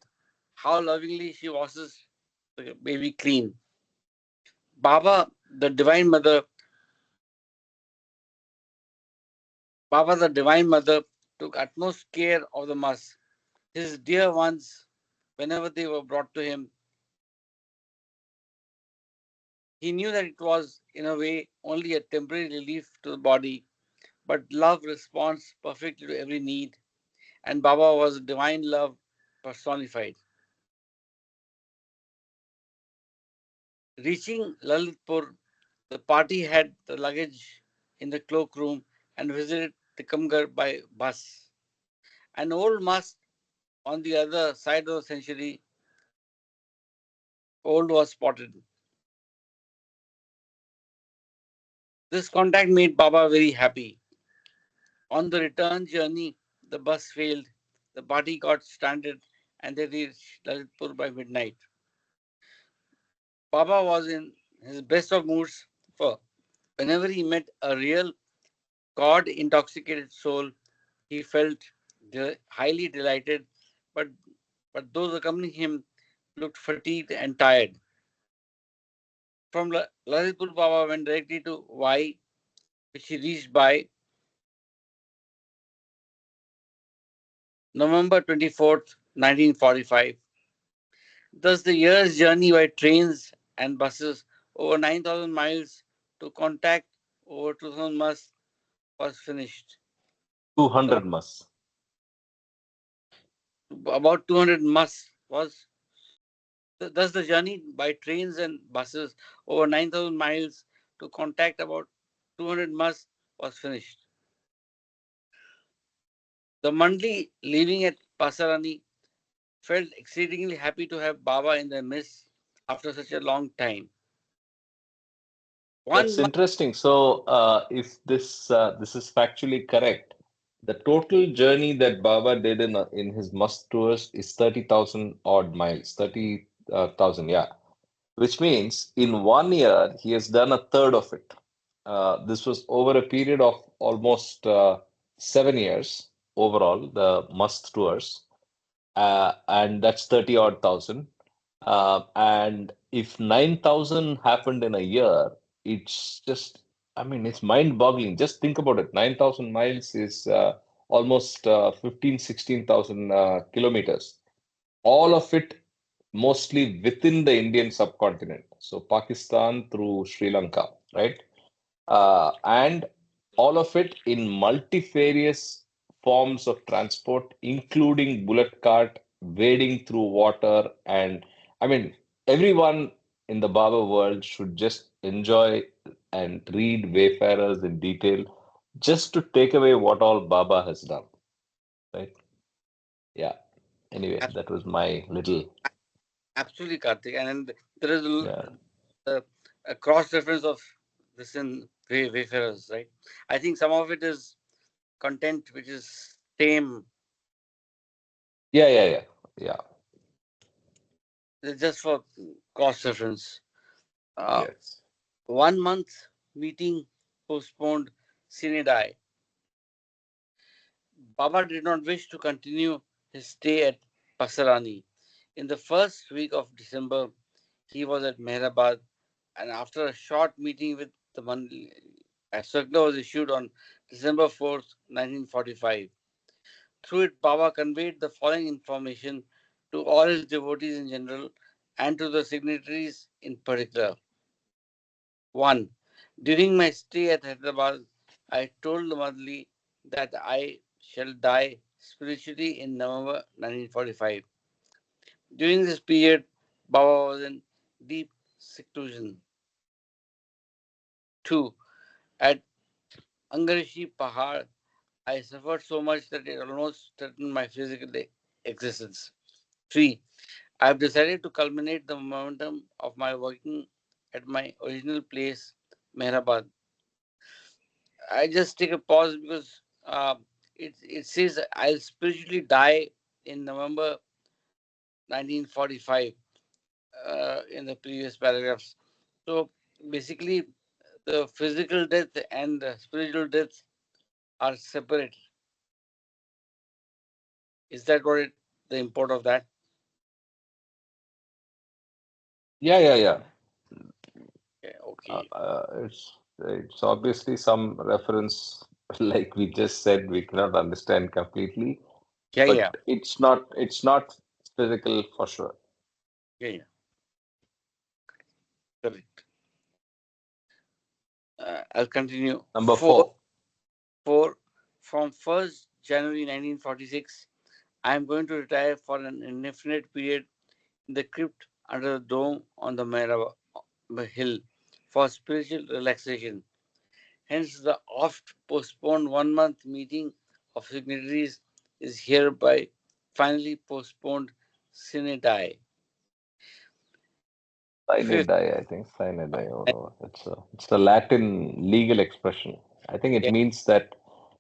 Speaker 2: how lovingly she washes the baby clean. Baba, the Divine Mother, Baba, the Divine Mother, took utmost care of the musk. His dear ones, whenever they were brought to him, he knew that it was, in a way, only a temporary relief to the body, but love responds perfectly to every need, and Baba was divine love personified. Reaching Lalitpur, the party had the luggage in the cloakroom and visited Tikamgarh by bus. An old mast on the other side of the century old was spotted. This contact made Baba very happy. On the return journey, the bus failed, the party got stranded, and they reached Lalitpur by midnight. Baba was in his best of moods, for whenever he met a real God intoxicated soul, he felt highly delighted, but, but those accompanying him looked fatigued and tired. From Lalitpur, Baba went directly to Vai, which he reached by November 24th, 1945. Thus, the year's journey by trains and buses over 9,000 miles to contact over 2,000 miles was finished. The,
Speaker 1: 200 must.
Speaker 2: about 200 miles was thus the journey by trains and buses over 9,000 miles to contact about 200 miles was finished. The Mandli leaving at Pasarani felt exceedingly happy to have Baba in their midst after such a long time. One
Speaker 1: That's
Speaker 2: month,
Speaker 1: interesting. So, if this is factually correct, the total journey that Baba did in his must tours is 30,000 odd miles, 30,000, yeah. Which means in 1 year he has done a third of it. This was over a period of almost 7 years overall, the must tours, and that's 30 odd thousand. And if 9,000 happened in a year, it's just, I mean, it's mind-boggling. Just think about it. 9,000 miles is almost 15, 16,000 kilometers. All of it mostly within the Indian subcontinent. So Pakistan through Sri Lanka. right? And all of it in multifarious forms of transport, including bullock cart, wading through water, and I mean, everyone in the Baba world should just enjoy and read Wayfarers in detail, just to take away what all Baba has done, right? Yeah. Anyway,
Speaker 2: Ab-
Speaker 1: that was my little,
Speaker 2: Absolutely, Karthik. And there is
Speaker 1: yeah,
Speaker 2: a cross reference of this in Wayfarers, right? I think some of it is content which is same,
Speaker 1: yeah, yeah, yeah, yeah,
Speaker 2: just for cross reference. Uh,
Speaker 1: yes.
Speaker 2: 1 month meeting postponed sine die. Baba did not wish to continue his stay at Pasarani. In the first week of December, he was at Mehrabad, and after a short meeting with the Mandali, a circular was issued on December 4th, 1945. Through it, Baba conveyed the following information to all his devotees in general and to the signatories in particular. 1. During my stay at Hyderabad, I told the Madli that I shall die spiritually in November 1945. During this period, Baba was in deep seclusion. 2. At Angarishi Pahar, I suffered so much that it almost threatened my physical existence. 3. I have decided to culminate the momentum of my working at my original place, Mehrabad. I just take a pause because it says I'll spiritually die in November 1945 in the previous paragraphs. So basically, the physical death and the spiritual death are separate. Is that what the import of that?
Speaker 1: Yeah, yeah, yeah.
Speaker 2: Yeah, okay.
Speaker 1: It's obviously some reference, like we just said, we cannot understand completely,
Speaker 2: Yeah,
Speaker 1: but
Speaker 2: yeah,
Speaker 1: it's not physical for sure.
Speaker 2: yeah, yeah. Correct. I'll continue.
Speaker 1: Number four.
Speaker 2: Four. From 1st January 1946, I am going to retire for an indefinite period in the crypt under the dome on the Mera hill for spiritual relaxation. Hence, the oft postponed 1 month meeting of signatories is hereby finally postponed sine die.
Speaker 1: Sine
Speaker 2: Fifth,
Speaker 1: die, I think. Sine die. Oh no, it's a Latin legal expression. I think it
Speaker 2: yeah,
Speaker 1: means that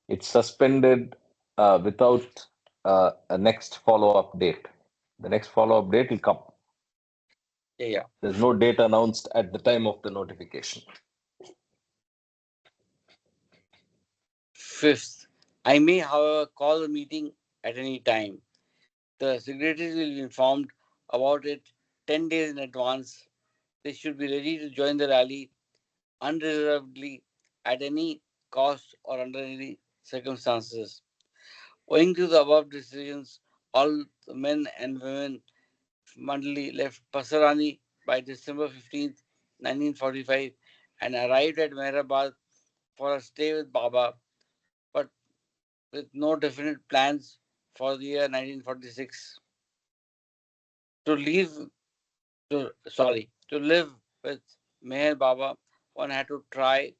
Speaker 1: it's suspended without a next follow-up date. The next follow-up date will come.
Speaker 2: yeah, yeah.
Speaker 1: There's no date announced at the time of the notification.
Speaker 2: Fifth, I may, however, call the meeting at any time. The signatories will be informed about it 10 days in advance. They should be ready to join the rally unreservedly at any cost or under any circumstances. Owing to the above decisions, all the men and women Mandali left Pasarani by December 15th, 1945 and arrived at Mehrabad for a stay with Baba, but with no definite plans for the year 1946. To leave, to live with Meher Baba, one had to try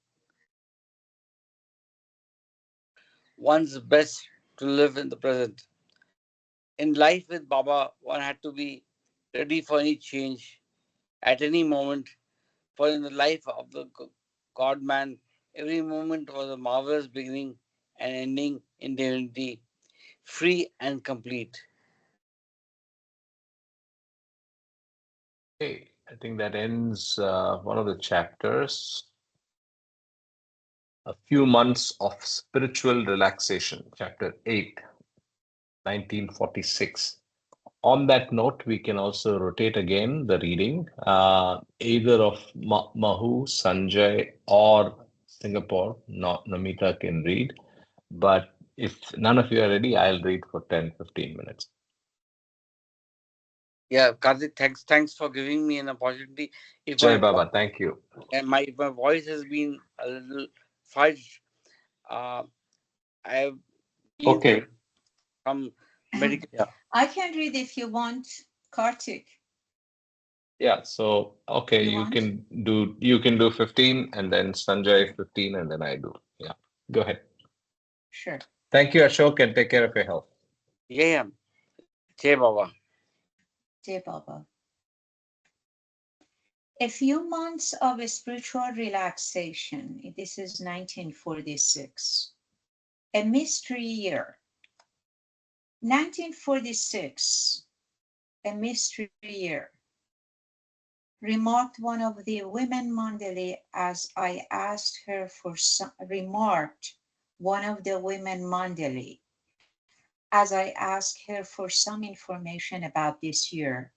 Speaker 2: one's best to live in the present. In life with Baba, one had to be ready for any change at any moment. For in the life of the God man, every moment was a marvelous beginning and ending in divinity, free and complete.
Speaker 1: Okay, I think that ends one of the chapters. A few months of spiritual relaxation, chapter 8, 1946. On that note, we can also rotate again the reading, either of Mahu, Sanjay, or Singapore. Namita can read. But if none of you are ready, I'll read for 10, 15 minutes.
Speaker 2: Yeah, Karthik, thanks for giving me an opportunity. If
Speaker 1: Jai Baba, thank you.
Speaker 2: my voice has been a little fudged, uh, I've been
Speaker 4: Okay.
Speaker 2: some medical.
Speaker 4: Yeah.
Speaker 5: I can read if you want, Kartik.
Speaker 1: Yeah, so okay,
Speaker 5: You want?
Speaker 1: you can do 15 and then Sanjay 15 and then I do. Yeah. Go ahead.
Speaker 5: Sure.
Speaker 1: Thank you, Ashok, and take care of your health.
Speaker 2: Yeah, yeah. Jai Baba.
Speaker 5: Dear Baba. A few months of spiritual relaxation. This is 1946. A mystery year. 1946. A mystery year. Remarked one of the women Mandali as I asked her for some, remarked one of the women Mandali as I asked her for some information about this year,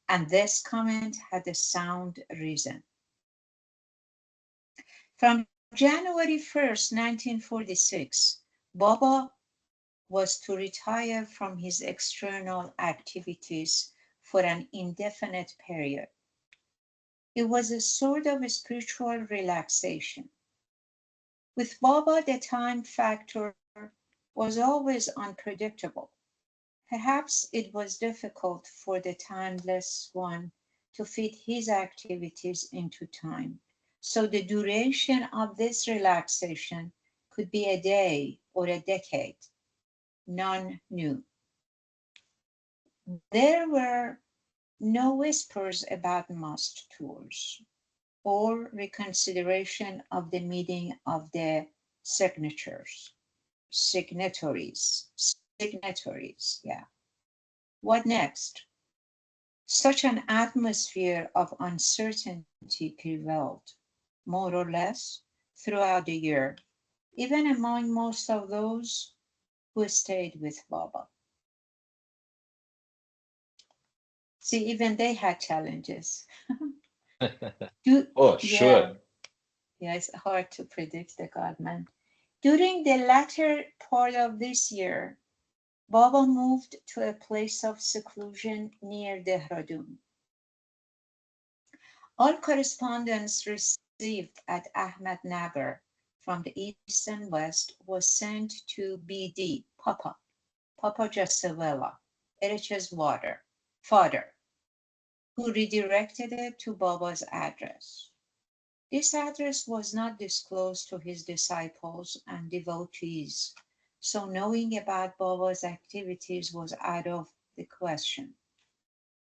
Speaker 5: and this comment had a sound reason. From January 1st, 1946, Baba was to retire from his external activities for an indefinite period. It was a sort of a spiritual relaxation. With Baba, the time factor was always unpredictable. Perhaps it was difficult for the timeless one to fit his activities into time. So the duration of this relaxation could be a day or a decade. None knew. There were no whispers about must tours or reconsideration of the meeting of the signatures, signatories, yeah. What next? Such an atmosphere of uncertainty prevailed, more or less, throughout the year, even among most of those who stayed with Baba. See, even they had challenges.
Speaker 1: Oh,
Speaker 5: Yeah,
Speaker 1: sure.
Speaker 5: yeah, it's hard to predict the God man. During the latter part of this year, Baba moved to a place of seclusion near Dehradun. All correspondence received at Ahmednagar from the east and west was sent to BD, Papa Jasawala, Erich's father, who redirected it to Baba's address. This address was not disclosed to his disciples and devotees, so knowing about Baba's activities was out of the question.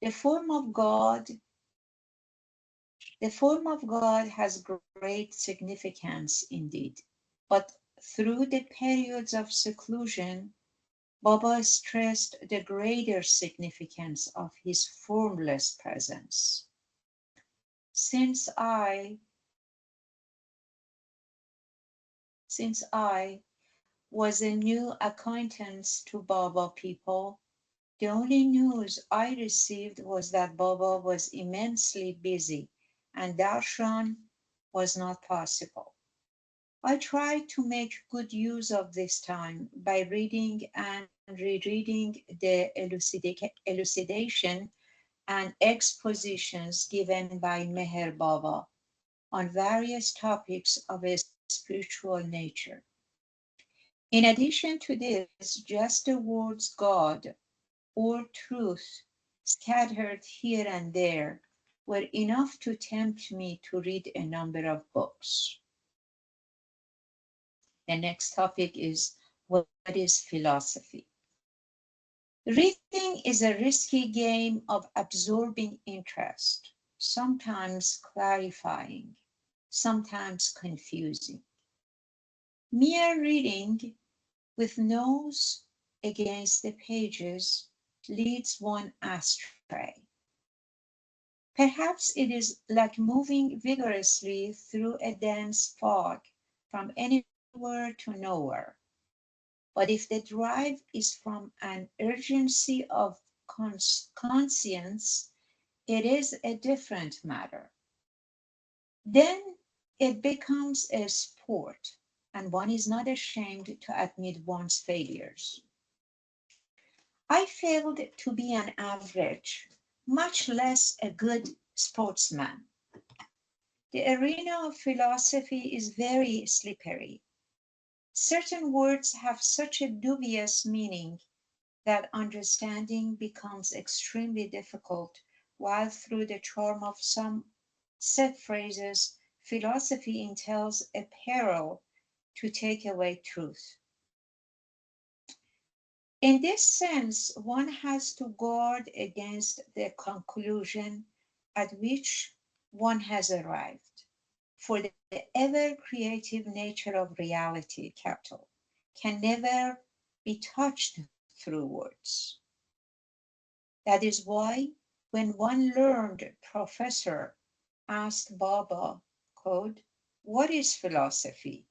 Speaker 5: The form of God, the form of God has great significance indeed, but through the periods of seclusion, Baba stressed the greater significance of his formless presence. Since I, since I was a new acquaintance to Baba people, the only news I received was that Baba was immensely busy and darshan was not possible. I tried to make good use of this time by reading and rereading the elucidation and expositions given by Meher Baba on various topics of a spiritual nature. In addition to this, just the words God or truth scattered here and there were enough to tempt me to read a number of books. The next topic is what is philosophy? Reading is a risky game of absorbing interest, sometimes clarifying, sometimes confusing. Mere reading with nose against the pages leads one astray. Perhaps it is like moving vigorously through a dense fog from anywhere to nowhere. But if the drive is from an urgency of conscience, it is a different matter. Then it becomes a sport, and one is not ashamed to admit one's failures. I failed to be an average much less a good sportsman. The arena of philosophy is very slippery. Certain words have such a dubious meaning that understanding becomes extremely difficult, while through the charm of some set phrases, philosophy entails a peril to take away truth. In this sense, one has to guard against the conclusion at which one has arrived, for the ever creative nature of reality, capital, can never be touched through words. That is why when one learned professor asked Baba, quote, "What is philosophy?"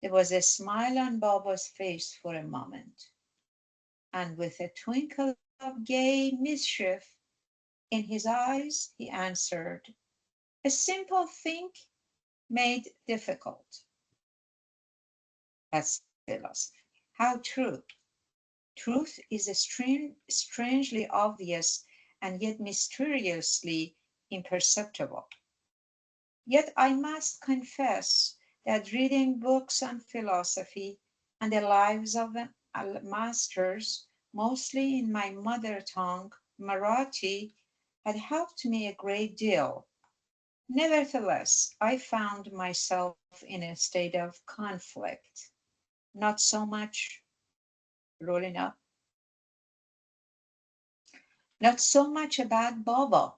Speaker 5: there was a smile on Baba's face for a moment, and with a twinkle of gay mischief in his eyes, he answered, "A simple thing made difficult." That's philosophy. How true. Truth is a strangely obvious and yet mysteriously imperceptible. Yet I must confess that reading books on philosophy and the lives of masters, mostly in my mother tongue, Marathi, had helped me a great deal. Nevertheless, I found myself in a state of conflict, not so much rolling up, not so much about Baba,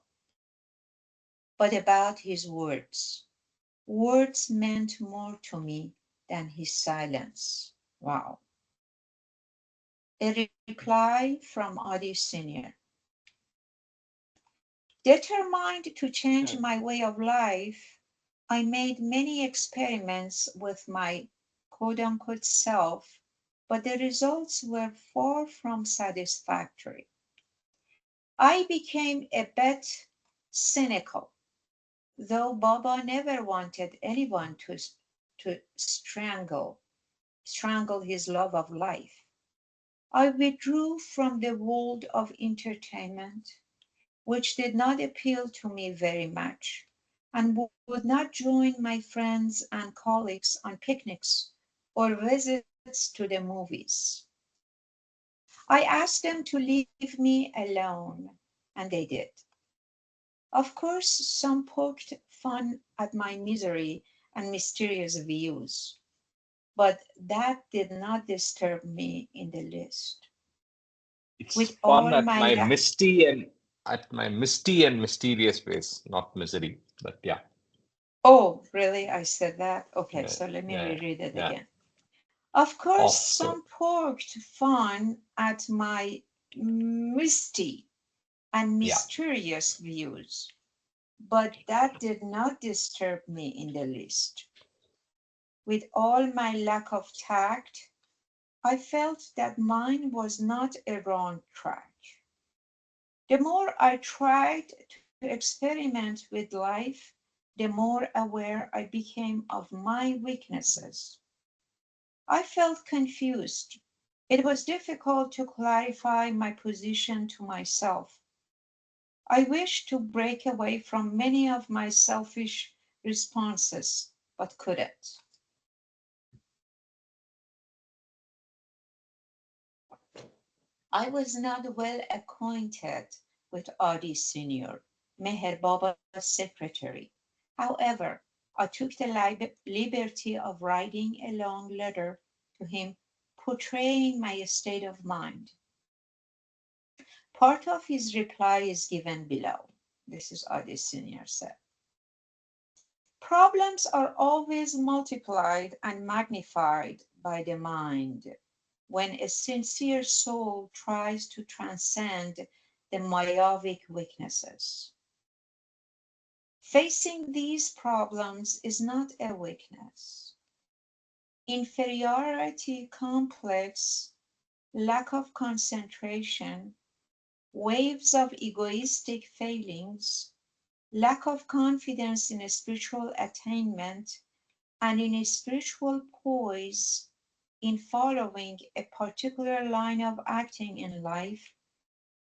Speaker 5: but about his words. Words meant more to me than his silence. Wow. A reply from Adi Senior. Determined to change my way of life, I made many experiments with my quote unquote self, but the results were far from satisfactory. I became a bit cynical, though Baba never wanted anyone to strangle his love of life. I withdrew from the world of entertainment, which did not appeal to me very much, and would not join my friends and colleagues on picnics or visits to the movies. I asked them to leave me alone, and they did. Of course, some poked fun at my misery and mysterious views, but that did not disturb me in the least.
Speaker 1: It's
Speaker 5: With
Speaker 1: fun
Speaker 5: all my
Speaker 1: at my misty and mysterious ways, not misery. But yeah,
Speaker 5: Oh, really? I said that? Okay,
Speaker 1: yeah,
Speaker 5: so let me
Speaker 1: yeah,
Speaker 5: reread it
Speaker 1: yeah.
Speaker 5: again. Of course,
Speaker 1: Also,
Speaker 5: some poked fun at my misty and
Speaker 1: yeah.
Speaker 5: mysterious views, but that did not disturb me in the least. With all my lack of tact, I felt that mine was not a wrong track. The more I tried to experiment with life, the more aware I became of my weaknesses. I felt confused. It was difficult to clarify my position to myself. I wished to break away from many of my selfish responses, but couldn't. I was not well acquainted with Adi Senior, Meher Baba's secretary. However, I took the liberty of writing a long letter to him portraying my state of mind. Part of his reply is given below. This is Adi Senior said. Problems are always multiplied and magnified by the mind when a sincere soul tries to transcend the myopic weaknesses. Facing these problems is not a weakness. Inferiority complex, lack of concentration, waves of egoistic failings, lack of confidence in spiritual attainment and in spiritual poise in following a particular line of acting in life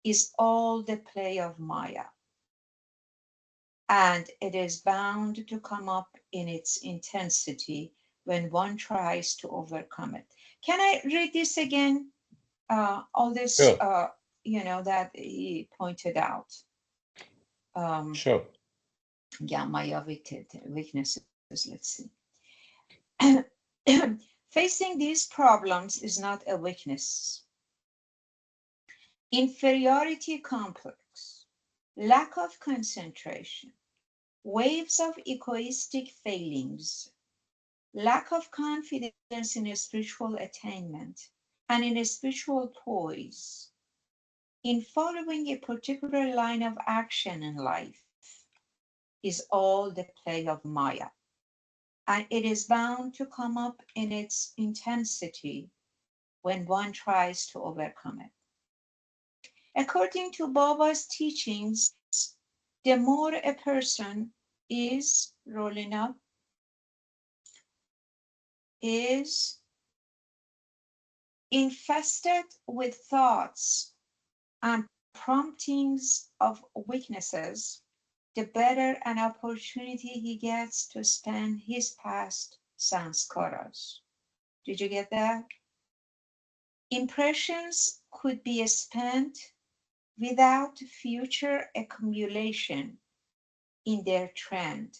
Speaker 5: is all the play of Maya, and it is bound to come up in its intensity when one tries to overcome it. Can I read this again? All this,
Speaker 1: Sure,
Speaker 5: that he pointed out. Um,
Speaker 1: sure.
Speaker 5: yeah, Maya weaknesses, let's see. Facing these problems is not a weakness. Inferiority complex, lack of concentration, waves of egoistic failings, lack of confidence in a spiritual attainment and in a spiritual poise, in following a particular line of action in life, is all the play of Maya, and it is bound to come up in its intensity when one tries to overcome it. According to Baba's teachings, the more a person is rolling up, is infested with thoughts and promptings of weaknesses, the better an opportunity he gets to spend his past sanskaras. Did you get that? Impressions could be spent without future accumulation in their trend,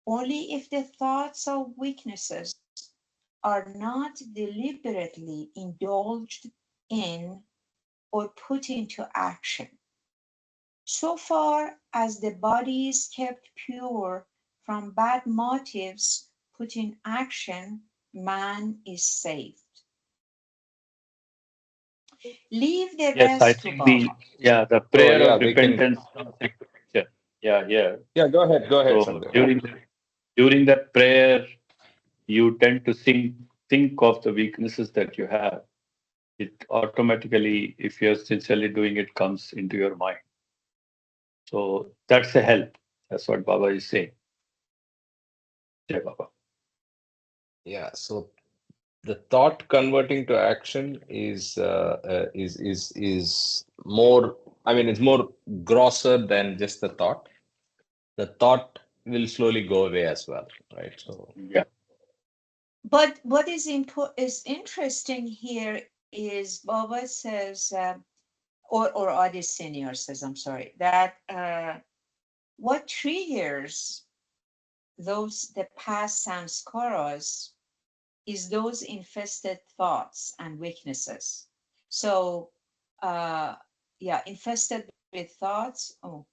Speaker 5: only if the thoughts of weaknesses are not deliberately indulged in or put into action. So far as the body is kept pure from bad motives put in action, man is saved. Leave the
Speaker 4: Yes, I
Speaker 5: rest to
Speaker 4: think the
Speaker 5: Baba.
Speaker 4: the
Speaker 1: So
Speaker 4: prayer
Speaker 1: yeah,
Speaker 4: of
Speaker 1: we can.
Speaker 4: repentance comes into picture. Yeah, yeah.
Speaker 1: Yeah, go ahead,
Speaker 4: So
Speaker 1: Sanjay.
Speaker 4: during that prayer, you tend to think of the weaknesses that you have. It automatically, if you're sincerely doing it, comes into your mind. So that's a help. That's what Baba is saying. Jai Baba.
Speaker 1: Yeah, so the thought converting to action is more. I mean, it's more grosser than just the thought. The thought will slowly go away as well, right? So
Speaker 4: Yeah.
Speaker 5: But what is interesting here is Baba says, or Adi Senior says, I'm sorry, that what triggers the past samskaras is those infested thoughts and weaknesses. So, uh, yeah, infested with thoughts. Oh,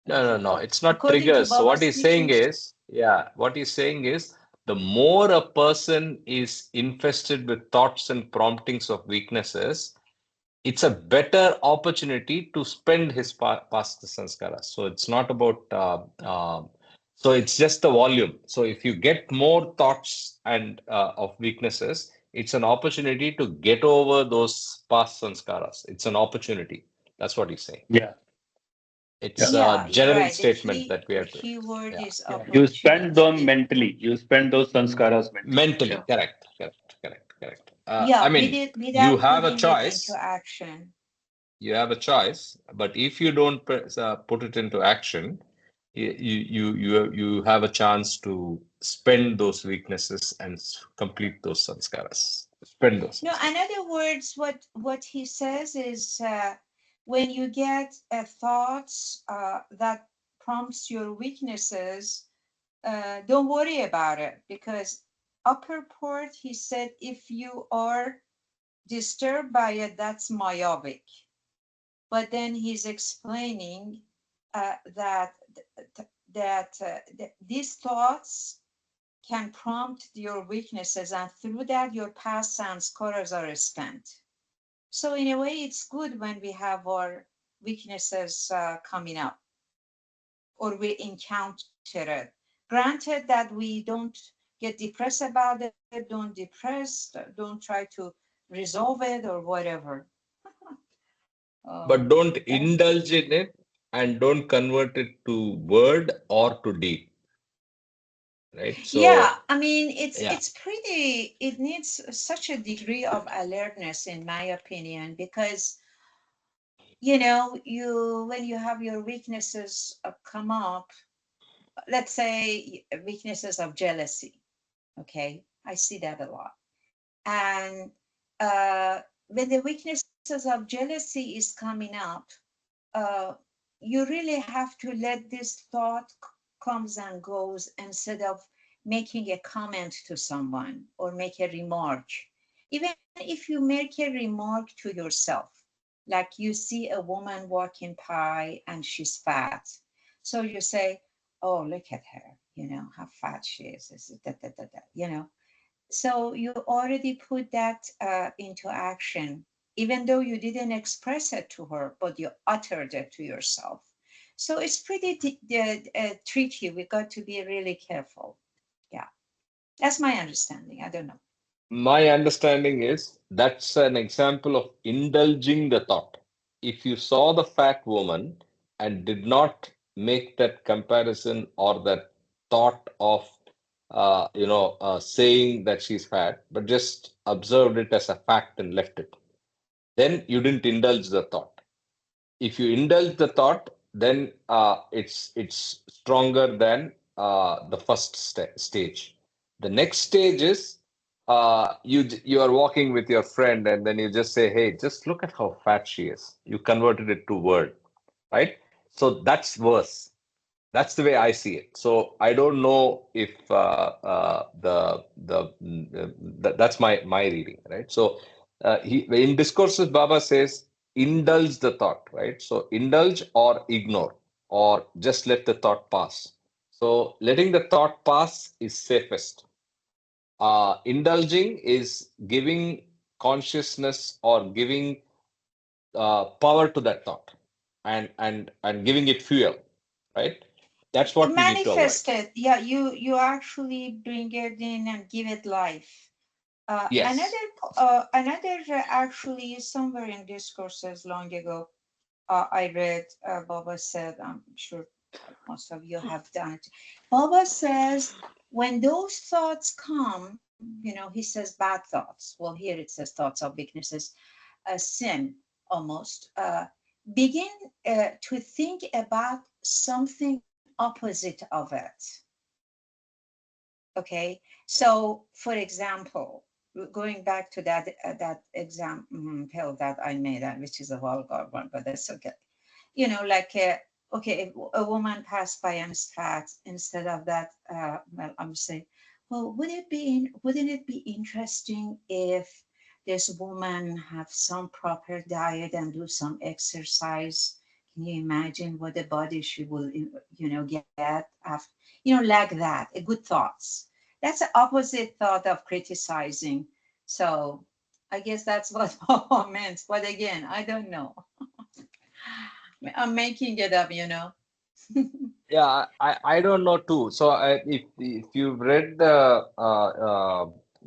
Speaker 5: what is
Speaker 1: no,
Speaker 5: it?
Speaker 1: no,
Speaker 5: Oh,
Speaker 1: no. It's not
Speaker 5: according to
Speaker 1: triggers. So
Speaker 5: Baba's
Speaker 1: what he's saying
Speaker 5: teachings,
Speaker 1: is, yeah, what he's saying is the more a person is infested with thoughts and promptings of weaknesses, it's a better opportunity to spend his past sanskaras. So it's not about, so it's just the volume. So if you get more thoughts and of weaknesses, it's an opportunity to get over those past sanskaras. It's an opportunity. That's what he's saying.
Speaker 4: Yeah. Yeah.
Speaker 1: It's
Speaker 5: yeah,
Speaker 1: a
Speaker 5: you're
Speaker 1: general
Speaker 5: right.
Speaker 1: statement that we
Speaker 5: The
Speaker 1: have to,
Speaker 5: key word
Speaker 1: yeah,
Speaker 5: is
Speaker 4: Yeah. You spend them
Speaker 5: opportunity.
Speaker 4: mentally. You spend those sanskaras mentally.
Speaker 1: mentally.
Speaker 4: Yeah.
Speaker 1: Correct. I
Speaker 5: Yeah,
Speaker 1: mean, you
Speaker 5: without
Speaker 1: have a
Speaker 5: putting it into
Speaker 1: choice.
Speaker 5: action.
Speaker 1: You have a choice, but if you don't put it into action, you have a chance to spend those weaknesses and complete those sanskaras. Spend those
Speaker 5: No, in
Speaker 1: sanskaras.
Speaker 5: other words, what he says is, when you get thoughts that prompts your weaknesses, don't worry about it, because upper part, he said, if you are disturbed by it, that's myopic. But then he's explaining that these thoughts can prompt your weaknesses, and through that your past sanskaras are spent. So in a way, it's good when we have our weaknesses coming up, or we encounter it. Granted that we don't get depressed about it, don't depress, don't try to resolve it or whatever.
Speaker 1: But don't
Speaker 5: That's
Speaker 1: indulge in it and don't convert it to word or to deed, right?
Speaker 5: Yeah,
Speaker 1: So
Speaker 5: I mean,
Speaker 1: yeah,
Speaker 5: it needs such a degree of alertness, in my opinion, because you when you have your weaknesses come up, let's say weaknesses of jealousy. Okay, I see that a lot. And uh, when the weaknesses of jealousy is coming up, uh, you really have to let this thought comes and goes instead of making a comment to someone or make a remark. Even if you make a remark to yourself, like you see a woman walking by and she's fat, so you say, "Oh, look at her! How fat she is." Da, da, da, da, so you already put that into action, even though you didn't express it to her, but you uttered it to yourself. So it's pretty tricky. We got to be really careful. Yeah, that's my understanding. I don't know.
Speaker 1: My understanding is that's an example of indulging the thought. If you saw the fat woman and did not make that comparison or that thought of, saying that she's fat, but just observed it as a fact and left it, then you didn't indulge the thought. If you indulge the thought, then it's stronger than the first stage. The next stage is you are walking with your friend and then you just say, "Hey, just look at how fat she is." You converted it to word, right? So that's worse. That's the way I see it. So I don't know if that's my reading, right? So he in discourses, Baba says indulge the thought, right? So indulge or ignore or just let the thought pass. So letting the thought pass is safest. Indulging is giving consciousness or giving power to that thought and giving it fuel, right? That's what we need to avoid.
Speaker 5: Manifest it. Yeah, you actually bring it in and give it life.
Speaker 1: Yes.
Speaker 5: Another actually somewhere in discourses long ago, I read Baba said, I'm sure most of you have done it. Baba says, when those thoughts come, he says bad thoughts. Well, here it says thoughts of weaknesses, sin almost. Begin to think about something opposite of it. Okay, so for example, going back to that example that I made, which is a vulgar one, but that's okay. Like okay, a woman passed by and is fat. Instead of that, well, I'm saying, well, wouldn't it be interesting if this woman have some proper diet and do some exercise? Can you imagine what the body she will, get after, like that? A good thoughts. That's the opposite thought of criticizing. So I guess that's what Papa meant. But again, I don't know. I'm making it up.
Speaker 1: Yeah, I don't know too. So if you've read the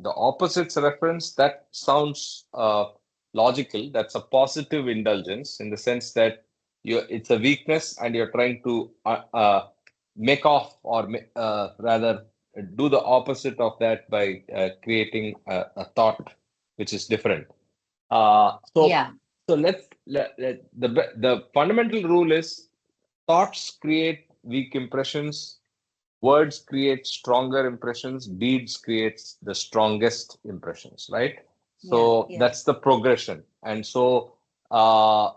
Speaker 1: opposites reference, that sounds logical. That's a positive indulgence in the sense that it's a weakness and you're trying to make off or rather do the opposite of that by creating a thought which is different. So
Speaker 5: Yeah.
Speaker 1: the fundamental rule is thoughts create weak impressions, words create stronger impressions, deeds creates the strongest impressions, right?
Speaker 5: Yeah.
Speaker 1: So
Speaker 5: Yeah.
Speaker 1: that's the progression. And so uh,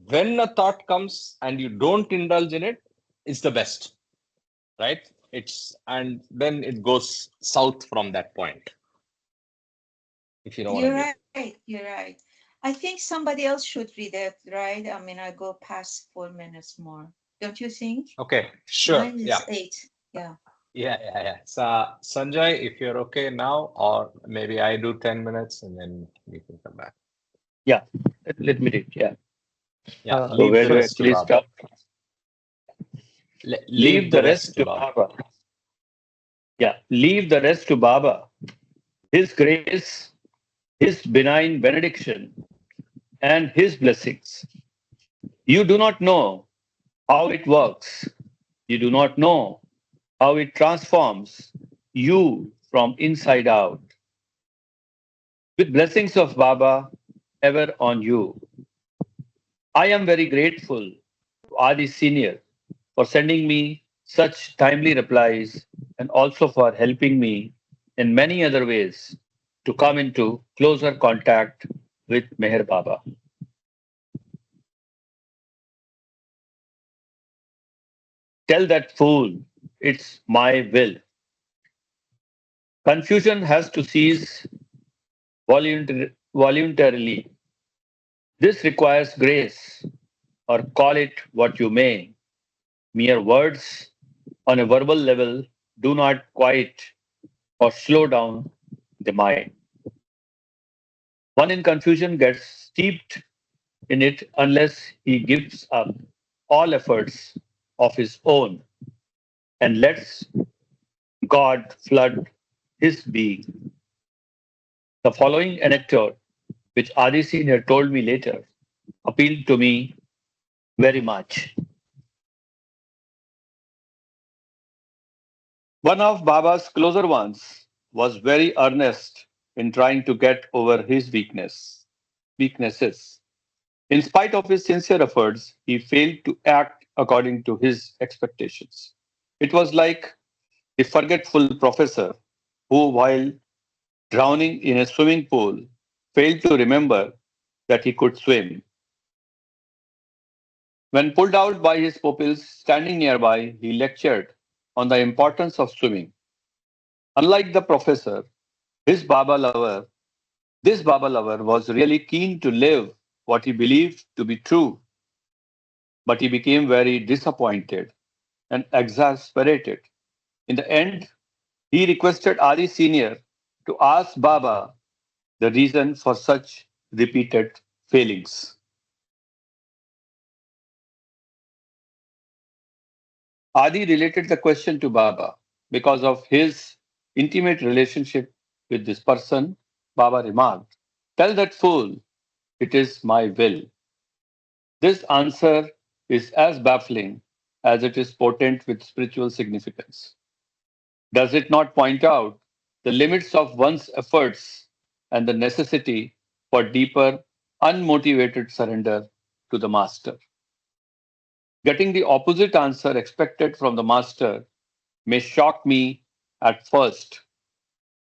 Speaker 1: when a thought comes and you don't indulge in it, it's the best, right? It's and then it goes south from that point, if you know what I
Speaker 5: You're
Speaker 1: mean.
Speaker 5: right. You're right. I think somebody else should read it, right? I mean, I go past 4 minutes more. Don't you think?
Speaker 1: Okay, sure.
Speaker 5: Mine is
Speaker 1: Yeah.
Speaker 5: 8. Yeah.
Speaker 1: Yeah. So, Sanjay, if you're okay now, or maybe I do 10 minutes and then we can come back.
Speaker 4: Yeah, let me read. Yeah.
Speaker 1: Yeah,
Speaker 4: So
Speaker 1: leave
Speaker 4: where
Speaker 1: the
Speaker 4: do I
Speaker 1: rest to
Speaker 4: actually
Speaker 1: Baba.
Speaker 4: stop?
Speaker 1: Leave
Speaker 4: Leave
Speaker 1: the
Speaker 4: the
Speaker 1: rest
Speaker 4: rest
Speaker 1: to
Speaker 4: to
Speaker 1: Baba.
Speaker 4: Baba. Yeah, leave the rest to Baba. His grace, His benign benediction, and His blessings. You do not know how it works. You do not know how it transforms you from inside out. With blessings of Baba ever on you. I am very grateful to Adi Senior for sending me such timely replies and also for helping me in many other ways to come into closer contact with Meher Baba. Tell that fool it's my will. Confusion has to cease voluntarily. This requires grace, or call it what you may. Mere words on a verbal level do not quiet or slow down the mind. One in confusion gets steeped in it unless he gives up all efforts of his own and lets God flood his being. The following anecdote, which Adi Senior told me later, appealed to me very much. One of Baba's closer ones was very earnest in trying to get over his weaknesses. In spite of his sincere efforts, he failed to act according to his expectations. It was like the forgetful professor who, while drowning in a swimming pool, failed to remember that he could swim. When pulled out by his pupils standing nearby, he lectured on the importance of swimming. Unlike the professor, his Baba lover, this Baba lover was really keen to live what he believed to be true, but he became very disappointed and exasperated. In the end, he requested Adi Senior to ask Baba the reason for such repeated failings. Adi related the question to Baba because of his intimate relationship with this person. Baba remarked, "Tell that fool it is my will." This answer is as baffling as it is potent with spiritual significance. Does it not point out the limits of one's efforts and the necessity for deeper, unmotivated surrender to the Master? Getting the opposite answer expected from the Master may shock me at first,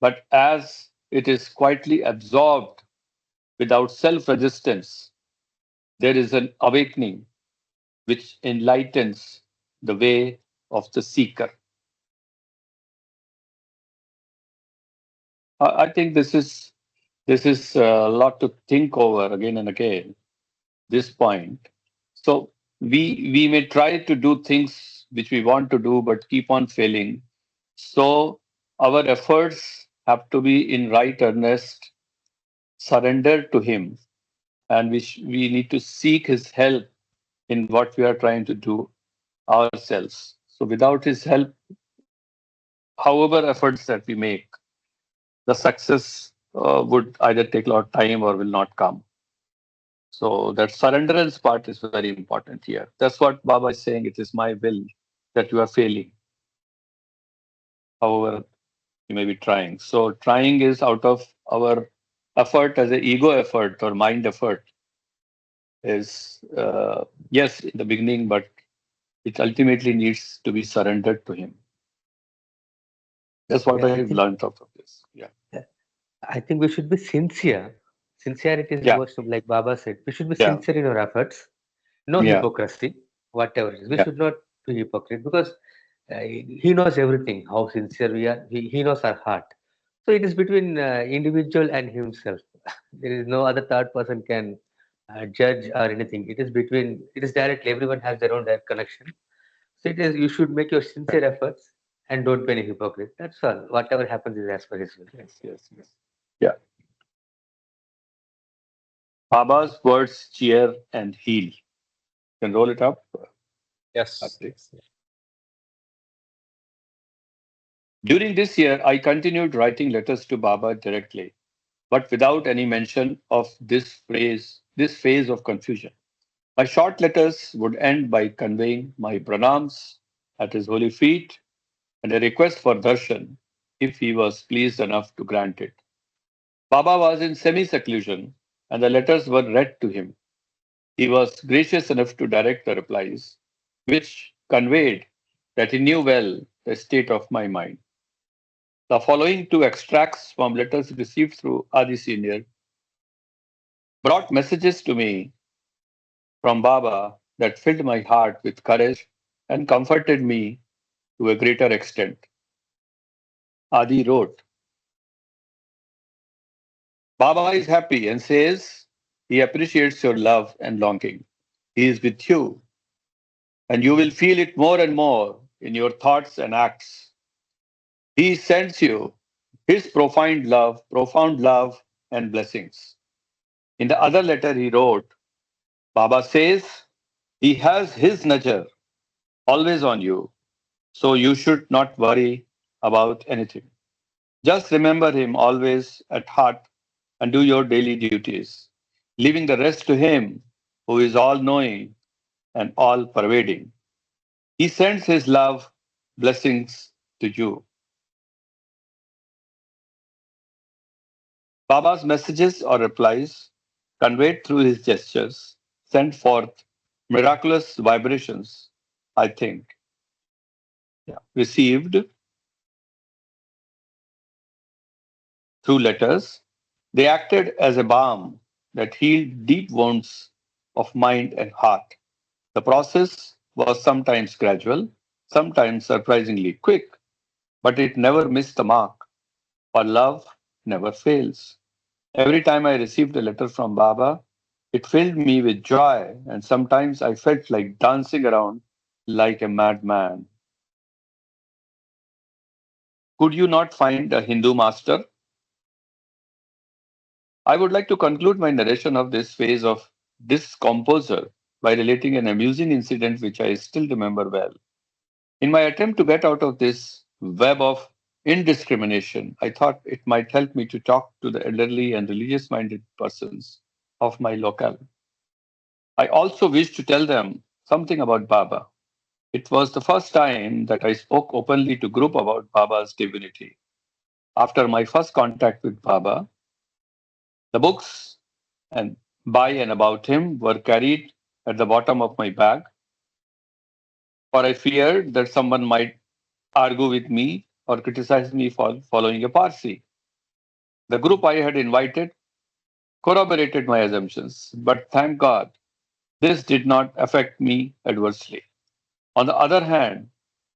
Speaker 4: but as it is quietly absorbed without self resistance, there is an awakening which enlightens the way of the seeker. I think this is a lot to think over again and again. This point, so we may try to do things which we want to do, but keep on failing. So our efforts have to be in right earnest, surrender to Him, and we need to seek His help in what we are trying to do ourselves. So without His help, however efforts that we make, the success would either take a lot of time or will not come. So that surrenderance part is very important here. That's what Baba is saying. It is my will that you are failing. However, you may be trying. So trying is out of our effort as an ego effort or mind effort is yes in the beginning, but it ultimately needs to be surrendered to Him. That's what
Speaker 3: Yeah,
Speaker 4: I've learned out of this. Yeah.
Speaker 3: I think we should be sincere. Sincerity is the
Speaker 4: Yeah.
Speaker 3: most, like Baba said, we should be
Speaker 4: Yeah.
Speaker 3: sincere in our efforts. No
Speaker 4: Yeah.
Speaker 3: hypocrisy, whatever it is. We
Speaker 4: Yeah.
Speaker 3: should not be hypocrite because he knows everything, how sincere we are. He knows our heart. So it is between individual and himself. There is no other third person can judge or anything. It is between. It is directly. Everyone has their own direct connection. So it is. You should make your sincere efforts and don't be any hypocrite. That's all. Whatever happens is as per his will.
Speaker 4: Yes. Yes. Yes. Yeah. Baba's words cheer and heal. Can roll it up.
Speaker 1: Yes.
Speaker 4: Karthik. During this year, I continued writing letters to Baba directly, but without any mention of this phase of confusion. My short letters would end by conveying my pranams at his holy feet and a request for darshan if he was pleased enough to grant it. Baba was in semi seclusion, and the letters were read to him. He was gracious enough to direct the replies, which conveyed that he knew well the state of my mind. The following two extracts from letters received through Adi Senior brought messages to me from Baba that filled my heart with courage and comforted me to a greater extent. Adi wrote, Baba is happy and says he appreciates your love and longing. He is with you, and you will feel it more and more in your thoughts and acts. He sends you his profound love and blessings. In the other letter he wrote, Baba says he has his najar always on you, so you should not worry about anything. Just remember him always at heart and do your daily duties, leaving the rest to him who is all knowing and all pervading. He sends his love, blessings to you. Baba's messages or replies, conveyed through his gestures, sent forth miraculous vibrations, I think. Yeah. Received through letters, they acted as a balm that healed deep wounds of mind and heart. The process was sometimes gradual, sometimes surprisingly quick, but it never missed the mark, for love never fails. Every time I received a letter from Baba, it filled me with joy, and sometimes I felt like dancing around like a madman. Could you not find a Hindu master? I would like to conclude my narration of this phase of this composer by relating an amusing incident which I still remember well. In my attempt to get out of this web of indiscrimination, I thought it might help me to talk to the elderly and religious minded persons of my locale. I also wished to tell them something about Baba. It was the first time that I spoke openly to group about Baba's divinity. After my first contact with Baba, the books and by and about him were carried at the bottom of my bag, for I feared that someone might argue with me or criticize me for following a Parsi. The group I had invited corroborated my assumptions, but thank God this did not affect me adversely. On the other hand,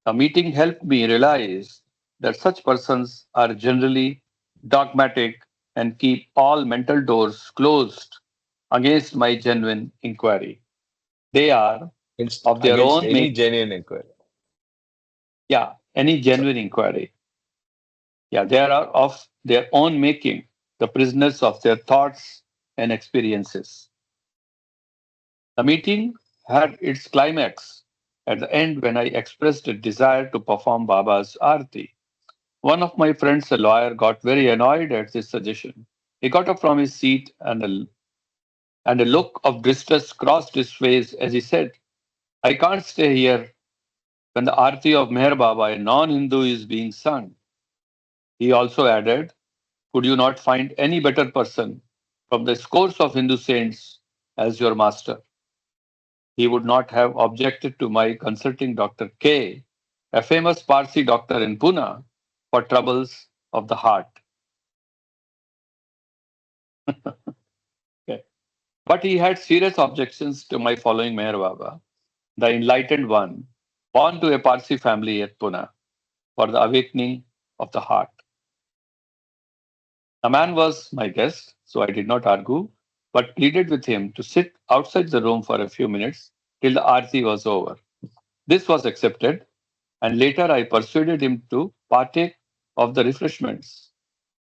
Speaker 4: the meeting helped me realize that such persons are generally dogmatic and keep all mental doors closed against my genuine inquiry. They are of their
Speaker 1: Against
Speaker 4: own
Speaker 1: any
Speaker 4: make,
Speaker 1: genuine inquiry.
Speaker 4: yeah, any
Speaker 1: So,
Speaker 4: genuine inquiry. Yeah, they are of their own making, the prisoners of their thoughts and experiences. The meeting had its climax at the end when I expressed a desire to perform Baba's Aarti. One of my friends, a lawyer, got very annoyed at this suggestion. He got up from his seat and a look of distress crossed his face as he said, I can't stay here when the Aarti of Meher Baba, a non Hindu, is being sung. He also added, could you not find any better person from the scores of Hindu saints as your master? He would not have objected to my consulting Dr. K, a famous Parsi doctor in Pune, for troubles of the heart. Okay. But he had serious objections to my following Meher Baba, the enlightened one, born to a Parsi family at Pune, for the awakening of the heart. The man was my guest, so I did not argue, but pleaded with him to sit outside the room for a few minutes till the arti was over. This was accepted, and later I persuaded him to partake of the refreshments.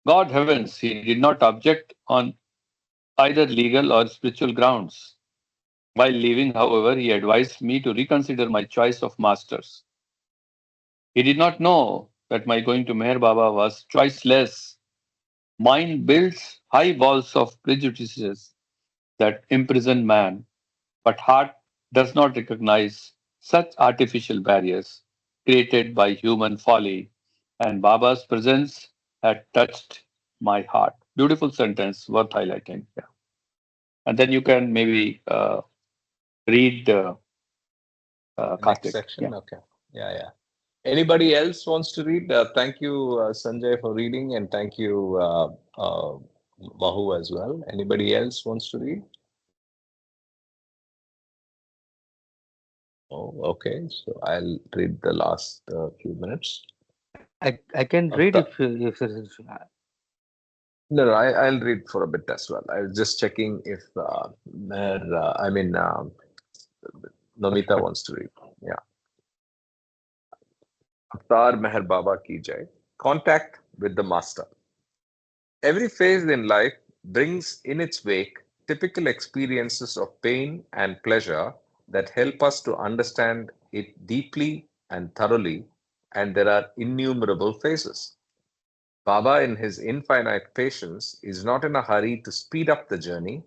Speaker 4: God heavens, he did not object on either legal or spiritual grounds. While leaving, however, he advised me to reconsider my choice of masters. He did not know that my going to Meher Baba was choiceless. Mind builds high walls of prejudices that imprison man, but heart does not recognize such artificial barriers created by human folly, and Baba's presence had touched my heart. Beautiful sentence, worth highlighting. Yeah. And then you can maybe read
Speaker 1: Next
Speaker 4: Karthik. Yeah.
Speaker 1: section. Okay. Yeah, yeah. Anybody else wants to read? Thank you, Sanjay, for reading, and thank you, Mahu, as well. Anybody else wants to read? Oh, okay. So I'll read the last few minutes.
Speaker 3: I can
Speaker 1: Of
Speaker 3: read
Speaker 1: the,
Speaker 3: if
Speaker 1: no, no, I'll read for a bit as well. I was just checking if Nomita wants to read. Yeah. Avtar Meher Baba ki jai. Contact with the Master. Every phase in life brings in its wake typical experiences of pain and pleasure that help us to understand it deeply and thoroughly, and there are innumerable phases. Baba, in his infinite patience, is not in a hurry to speed up the journey,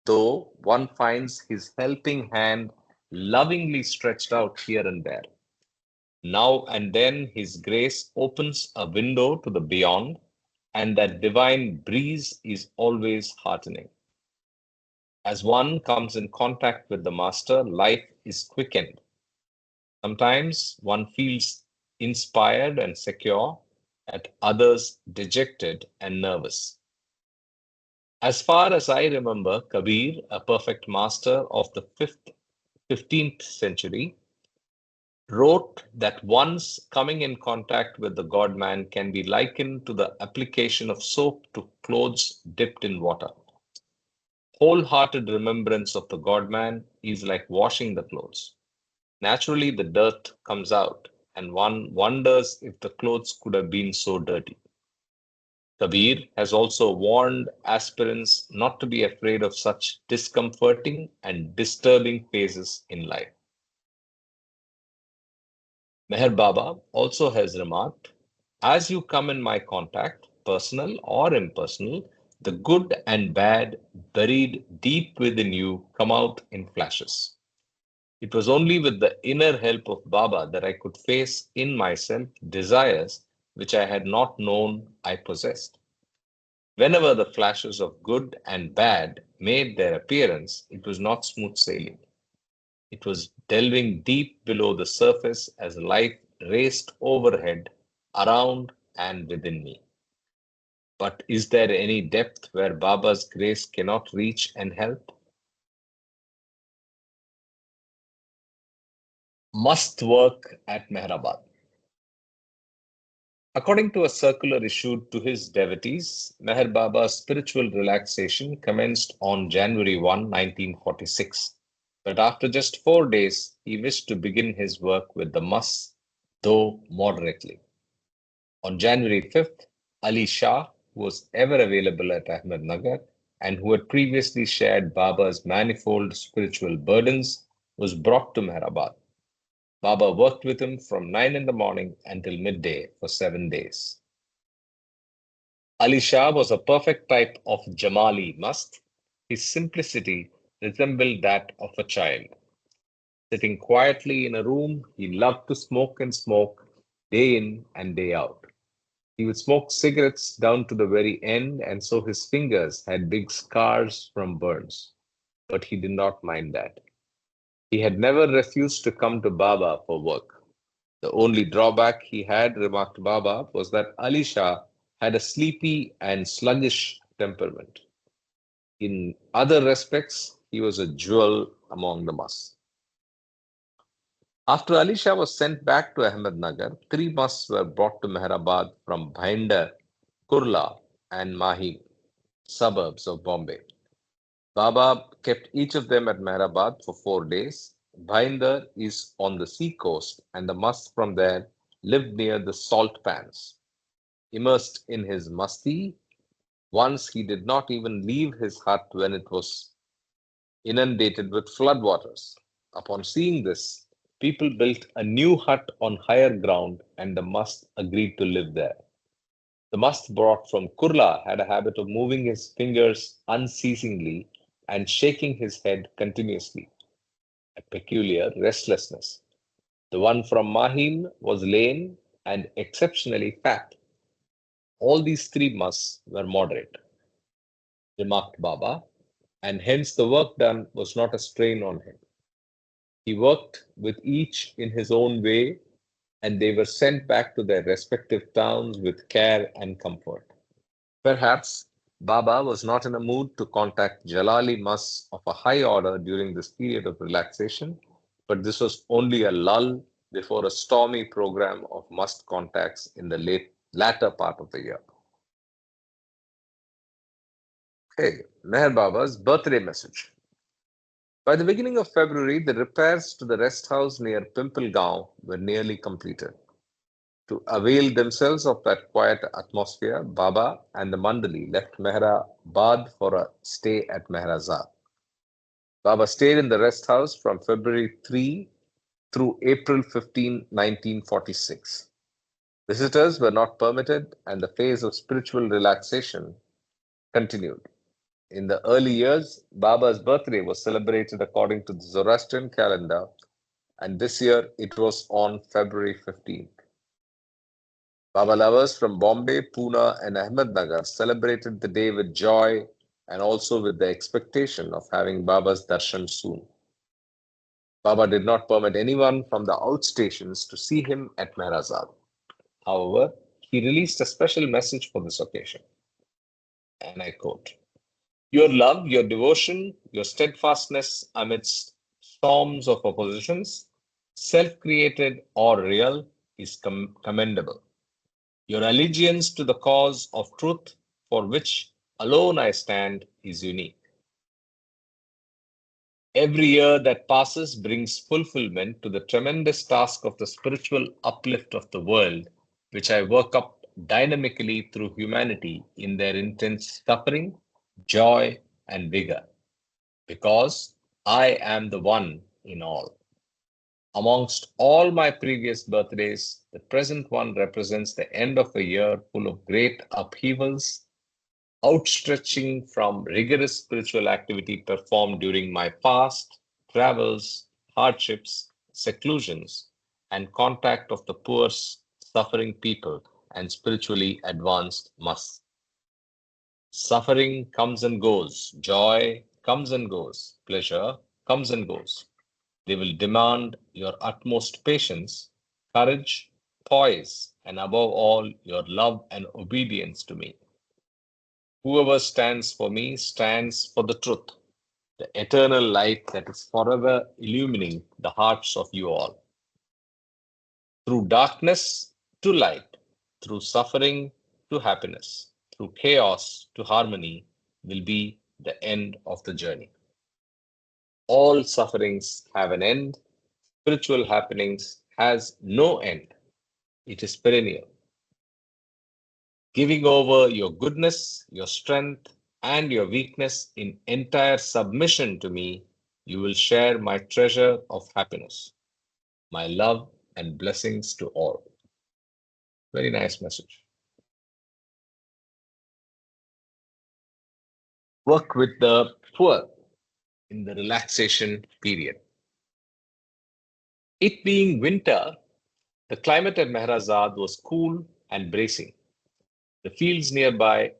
Speaker 1: though one finds his helping hand lovingly stretched out here and there. Now and then, his grace opens a window to the beyond, and that divine breeze is always heartening. As one comes in contact with the Master, life is quickened. Sometimes one feels inspired and secure, at others dejected and nervous. As far as I remember, Kabir, a perfect master of the 15th century, wrote that once coming in contact with the God man can be likened to the application of soap to clothes dipped in water. Wholehearted remembrance of the God man is like washing the clothes. Naturally, the dirt comes out, and one wonders if the clothes could have been so dirty. Kabir has also warned aspirants not to be afraid of such discomforting and disturbing phases in life. Meher Baba also has remarked, as you come in my contact, personal or impersonal, the good and bad buried deep within you come out in flashes. It was only with the inner help of Baba that I could face in myself desires which I had not known I possessed. Whenever the flashes of good and bad made their appearance, it was not smooth sailing. It was delving deep below the surface as life raced overhead, around, and within me. But is there any depth where Baba's grace cannot reach and help? Must work at Mehrabad. According to a circular issued to his devotees, Meher Baba's spiritual relaxation commenced on January 1, 1946. But after just 4 days, he wished to begin his work with the Mas, though moderately. On January 5th, Ali Shah, who was ever available at Ahmednagar and who had previously shared Baba's manifold spiritual burdens, was brought to Mehrabad. Baba worked with him from 9 in the morning until midday for 7 days. Ali Shah was a perfect type of Jamali Mast. His simplicity resembled that of a child. Sitting quietly in a room, he loved to smoke and smoke day in and day out. He would smoke cigarettes down to the very end, and so his fingers had big scars from burns. But he did not mind that. He had never refused to come to Baba for work. The only drawback he had, remarked Baba, was that Ali Shah had a sleepy and sluggish temperament. In other respects, he was a jewel among the mass. After Ali Shah was sent back to Ahmednagar, three masks were brought to Mehrabad from Bhinder, Kurla, and Mahim, suburbs of Bombay. Baba kept each of them at Mehrabad for 4 days. Bhinder is on the sea coast, and the masks from there lived near the salt pans. Immersed in his masti, once he did not even leave his hut when it was inundated with floodwaters. Upon seeing this, people built a new hut on higher ground and the must agreed to live there. The must brought from Kurla had a habit of moving his fingers unceasingly and shaking his head continuously, a peculiar restlessness. The one from Mahim was lame and exceptionally fat. All these three musts were moderate, remarked Baba, and hence the work done was not a strain on him. He worked with each in his own way, and they were sent back to their respective towns with care and comfort. Perhaps Baba was not in a mood to contact Jalali Mas of a high order during this period of relaxation, but this was only a lull before a stormy program of must contacts in the latter part of the year. Okay, Meher Baba's birthday message. By the beginning of February, the repairs to the rest house near Pimplegaon were nearly completed. To avail themselves of that quiet atmosphere, Baba and the Mandali left Mehrabad for a stay at Mehrazad. Baba stayed in the rest house from February 3 through April 15, 1946. Visitors were not permitted, and the phase of spiritual relaxation continued. In the early years, Baba's birthday was celebrated according to the Zoroastrian calendar, and this year it was on February 15th. Baba lovers from Bombay, Pune, and Ahmednagar celebrated the day with joy and also with the expectation of having Baba's darshan soon. Baba did not permit anyone from the outstations to see him at Mehrazad. However, he released a special message for this occasion, and I quote, "Your love, your devotion, your steadfastness amidst storms of oppositions, self-created or real, is commendable. Your allegiance to the cause of truth, for which alone I stand, is unique. Every year that passes brings fulfillment to the tremendous task of the spiritual uplift of the world, which I work up dynamically through humanity in their intense suffering, joy, and vigor, because I am the one in all. Amongst all my previous birthdays, the present one represents the end of a year full of great upheavals, outstretching from rigorous spiritual activity performed during my past, travels, hardships, seclusions, and contact of the poor, suffering people and spiritually advanced mass. Suffering comes and goes, joy comes and goes, pleasure comes and goes. They will demand your utmost patience, courage, poise, and above all, your love and obedience to me. Whoever stands for me stands for the truth, the eternal light that is forever illumining the hearts of you all. Through darkness to light, through suffering to happiness, through chaos to harmony will be the end of the journey. All sufferings have an end. Spiritual happenings has no end. It is perennial. Giving over your goodness, your strength, and your weakness in entire submission to me, you will share my treasure of happiness, my love and blessings to all. Very nice message. Work with the poor in the relaxation period. It being winter, the climate at Mehrazad was cool and bracing. The fields nearby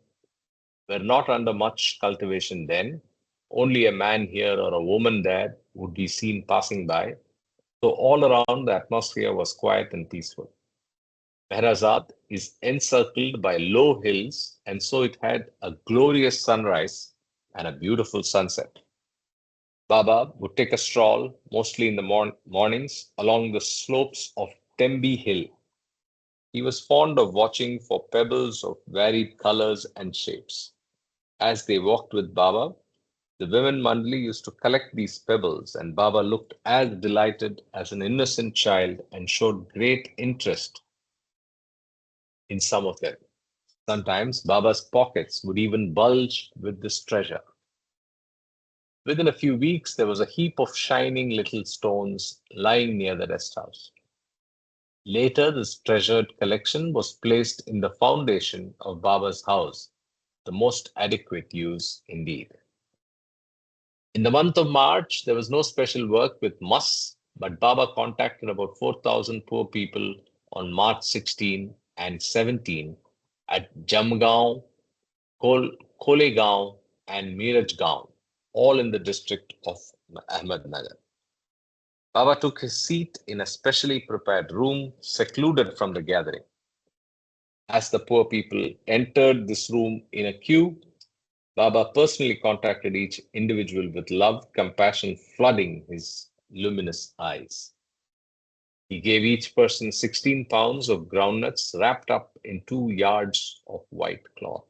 Speaker 1: were not under much cultivation then. Only a man here or a woman there would be seen passing by. So all around the atmosphere was quiet and peaceful. Mehrazad is encircled by low hills, and so it had a glorious sunrise and a beautiful sunset. Baba would take a stroll, mostly in the mornings, along the slopes of Tembi Hill. He was fond of watching for pebbles of varied colors and shapes. As they walked with Baba, the women Mandali used to collect these pebbles, and Baba looked as delighted as an innocent child and showed great interest in some of them. Sometimes Baba's pockets would even bulge with this treasure. Within a few weeks, there was a heap of shining little stones lying near the rest house. Later, this treasured collection was placed in the foundation of Baba's house, the most adequate use indeed. In the month of March, there was no special work with Mus, but Baba contacted about 4,000 poor people on March 16 and 17 at Jamgaon, Kolegaon, and Mirajgaon, all in the district of Ahmednagar. Baba took his seat in a specially prepared room, secluded from the gathering. As the poor people entered this room in a queue, Baba personally contacted each individual with love, compassion flooding his luminous eyes. He gave each person 16 pounds of groundnuts wrapped up in 2 yards of white cloth.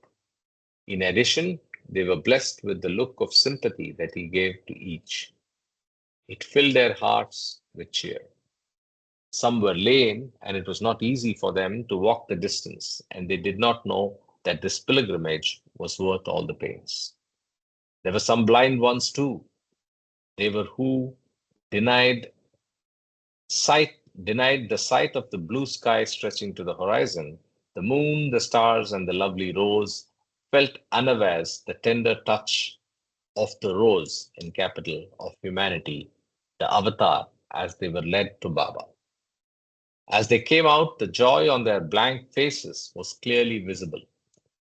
Speaker 1: In addition, they were blessed with the look of sympathy that he gave to each. It filled their hearts with cheer. Some were lame, and it was not easy for them to walk the distance, and they did not know that this pilgrimage was worth all the pains. There were some blind ones too. They were who denied sight, denied the sight of the blue sky stretching to the horizon, the moon, the stars, and the lovely rose, felt unawares the tender touch of the rose in capital of humanity, the avatar, as they were led to Baba. As they came out, the joy on their blank faces was clearly visible.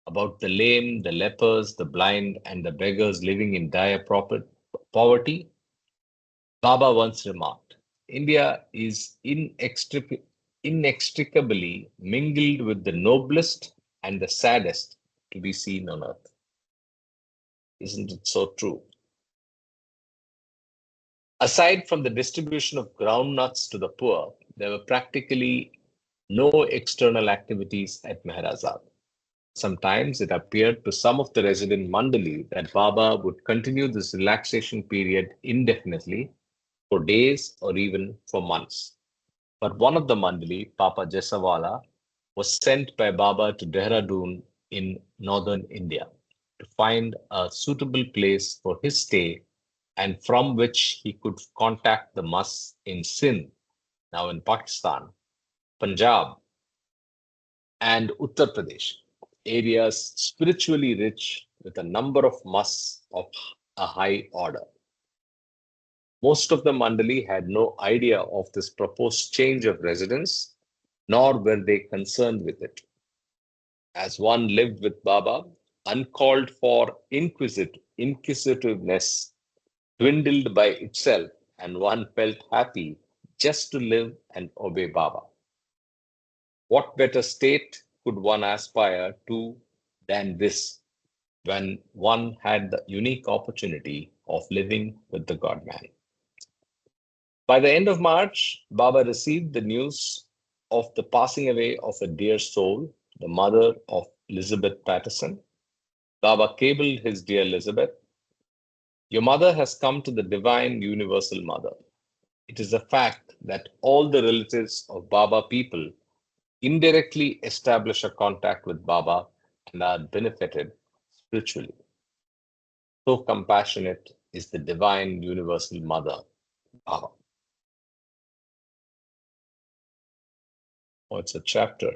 Speaker 1: About the lame, the lepers, the blind, and the beggars living in dire poverty, Baba once remarked, India is inextricably mingled with the noblest and the saddest to be seen on earth. Isn't it so true? Aside from the distribution of groundnuts to the poor, there were practically no external activities at Meherazad. Sometimes it appeared to some of the resident Mandali that Baba would continue this relaxation period indefinitely for days or even for months. But one of the Mandali, Papa Jesawala, was sent by Baba to Dehradun in northern India to find a suitable place for his stay and from which he could contact the mosques in Sindh, now in Pakistan, Punjab, and Uttar Pradesh, areas spiritually rich with a number of mosques of a high order. Most of the Mandali had no idea of this proposed change of residence, nor were they concerned with it. As one lived with Baba, uncalled for inquisitiveness dwindled by itself, and one felt happy just to live and obey Baba. What better state could one aspire to than this when one had the unique opportunity of living with the God man? By the end of March, Baba received the news of the passing away of a dear soul, the mother of Elizabeth Patterson. Baba cabled his dear Elizabeth, Your mother has come to the divine universal mother. It is a fact that all the relatives of Baba people indirectly establish a contact with Baba and are benefited spiritually. So compassionate is the divine universal mother, Baba. Oh, it's a chapter.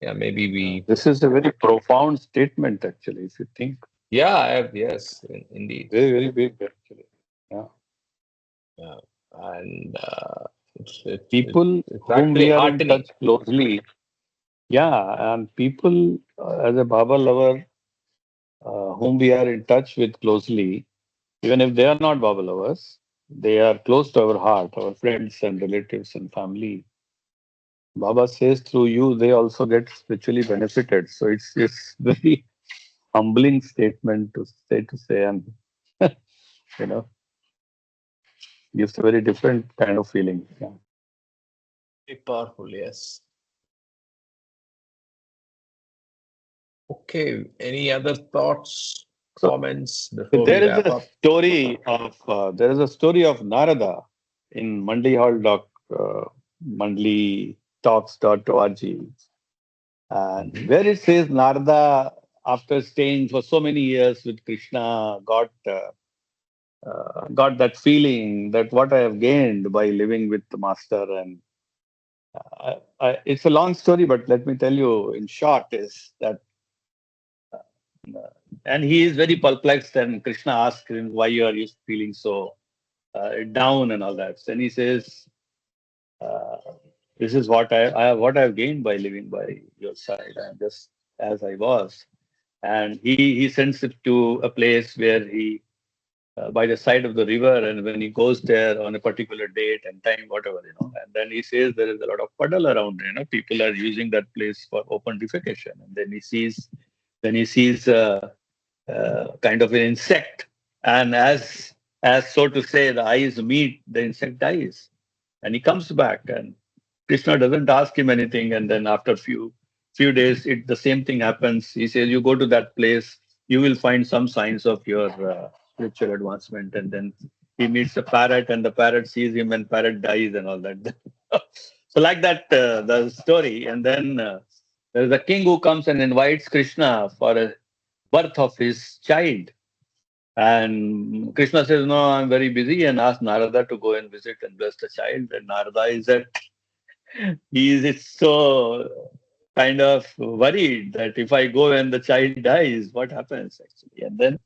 Speaker 1: Yeah, maybe we.
Speaker 4: This is a very profound statement, actually, if you think.
Speaker 1: Yeah, I have. Yes, indeed.
Speaker 4: Very, very big, actually. Yeah.
Speaker 1: Yeah. And
Speaker 4: People
Speaker 1: it's
Speaker 4: whom
Speaker 1: actually
Speaker 4: we are in
Speaker 1: heartening.
Speaker 4: touch closely, yeah, and people as a Baba lover, whom we are in touch with closely, even if they are not Baba lovers, they are close to our heart, our friends and relatives and family. Baba says through you, they also get spiritually benefited. So it's very humbling statement to say, and you know, gives a very different kind of feeling. Yeah.
Speaker 1: Very powerful, yes. Okay, any other thoughts,
Speaker 4: So
Speaker 1: comments before we
Speaker 4: there is
Speaker 1: wrap
Speaker 4: a
Speaker 1: up?
Speaker 4: story of Narada in Mandi Hall doc Mandli talks.org, and
Speaker 1: Mhm.
Speaker 4: where it says Narada, after staying for so many years with Krishna, got that feeling that what I have gained by living with the master. And it's a long story, but let me tell you in short is that, uh, and he is very perplexed, and Krishna asks him, why are you feeling so down and all that. And he says, uh, this is what I've gained by living by your side. I'm just as I was. And he sends it to a place where he by the side of the river, and when he goes there on a particular date and time, whatever, and then he says there is a lot of puddle around, people are using that place for open defecation, and then he sees kind of an insect, and as so to say, the eyes meet, the insect dies, and he comes back, and Krishna doesn't ask him anything, and then after few days, the same thing happens. He says, "You go to that place, you will find some signs of your spiritual advancement." And then he meets a parrot, and the parrot sees him, and parrot dies, and all that. So like that, the story, and then there's a king who comes and invites Krishna for a birth of his child. And Krishna says, "No, I'm very busy," and asks Narada to go and visit and bless the child. And Narada is at it's so kind of worried that if I go and the child dies, what happens actually? And then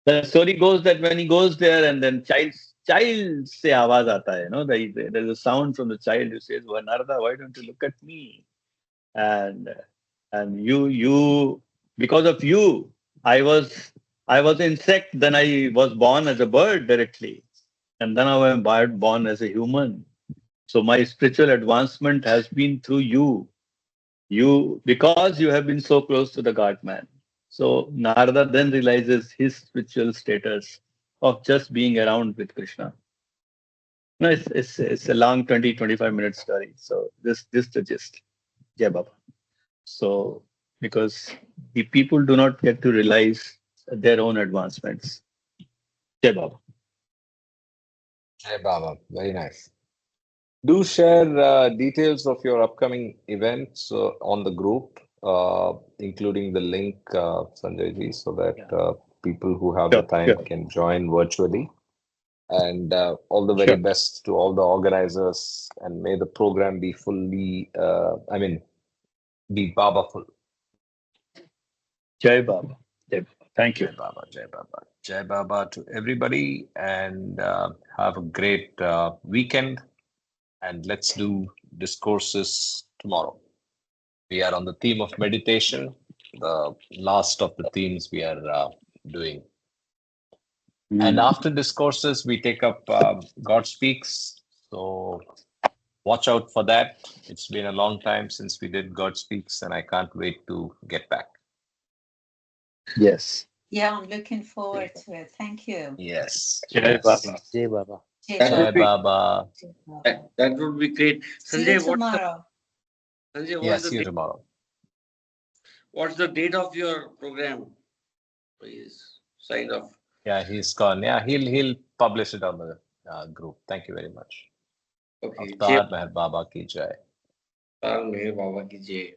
Speaker 4: the story goes that when he goes there, and then child se awaaz aata hai, there's a sound from the child who says, "Well, Narada, why don't you look at me? And you because of you, I was I was insect, then I was born as a bird directly, and then I am born as a human. So my spiritual advancement has been through you. Because you have been so close to the God man." So Narada then realizes his spiritual status of just being around with Krishna. No, it's a long 20-25 minute story. So this the gist. Jai Baba. So because the people do not get to realize their own advancements. Jai Baba.
Speaker 1: Hey, Baba, very nice. Do share details of your upcoming events on the group, including the link, Sanjay ji, so that people who have the
Speaker 4: Sure,
Speaker 1: time
Speaker 4: sure.
Speaker 1: can join virtually. And all the very
Speaker 4: Sure.
Speaker 1: best to all the organizers, and may the program be be Baba-full.
Speaker 4: Jai Baba. Jai Baba. Thank you.
Speaker 1: Jai Baba, Jai Baba, Jai Baba to everybody, and have a great weekend. And let's do discourses tomorrow. We are on the theme of meditation, the last of the themes we are doing. And after discourses, we take up God Speaks. So watch out for that. It's been a long time since we did God Speaks, and I can't wait to get back.
Speaker 4: Yes.
Speaker 5: Yeah, I'm looking forward to it. Thank you.
Speaker 1: Yes.
Speaker 4: Jai
Speaker 1: Yes.
Speaker 4: Baba.
Speaker 3: Jai Baba.
Speaker 2: That
Speaker 1: Jai
Speaker 2: would be
Speaker 1: Baba.
Speaker 2: that would be great.
Speaker 5: See you
Speaker 2: Sanjay,
Speaker 5: tomorrow.
Speaker 1: Yeah, see you tomorrow.
Speaker 2: what's the date of your program? Please sign off.
Speaker 1: Yeah, he's gone. Yeah, he'll publish it on the group. Thank you very much.
Speaker 2: Okay.
Speaker 1: Avtar Meher Baba ki jai.
Speaker 2: Jai Meher Baba ki jai.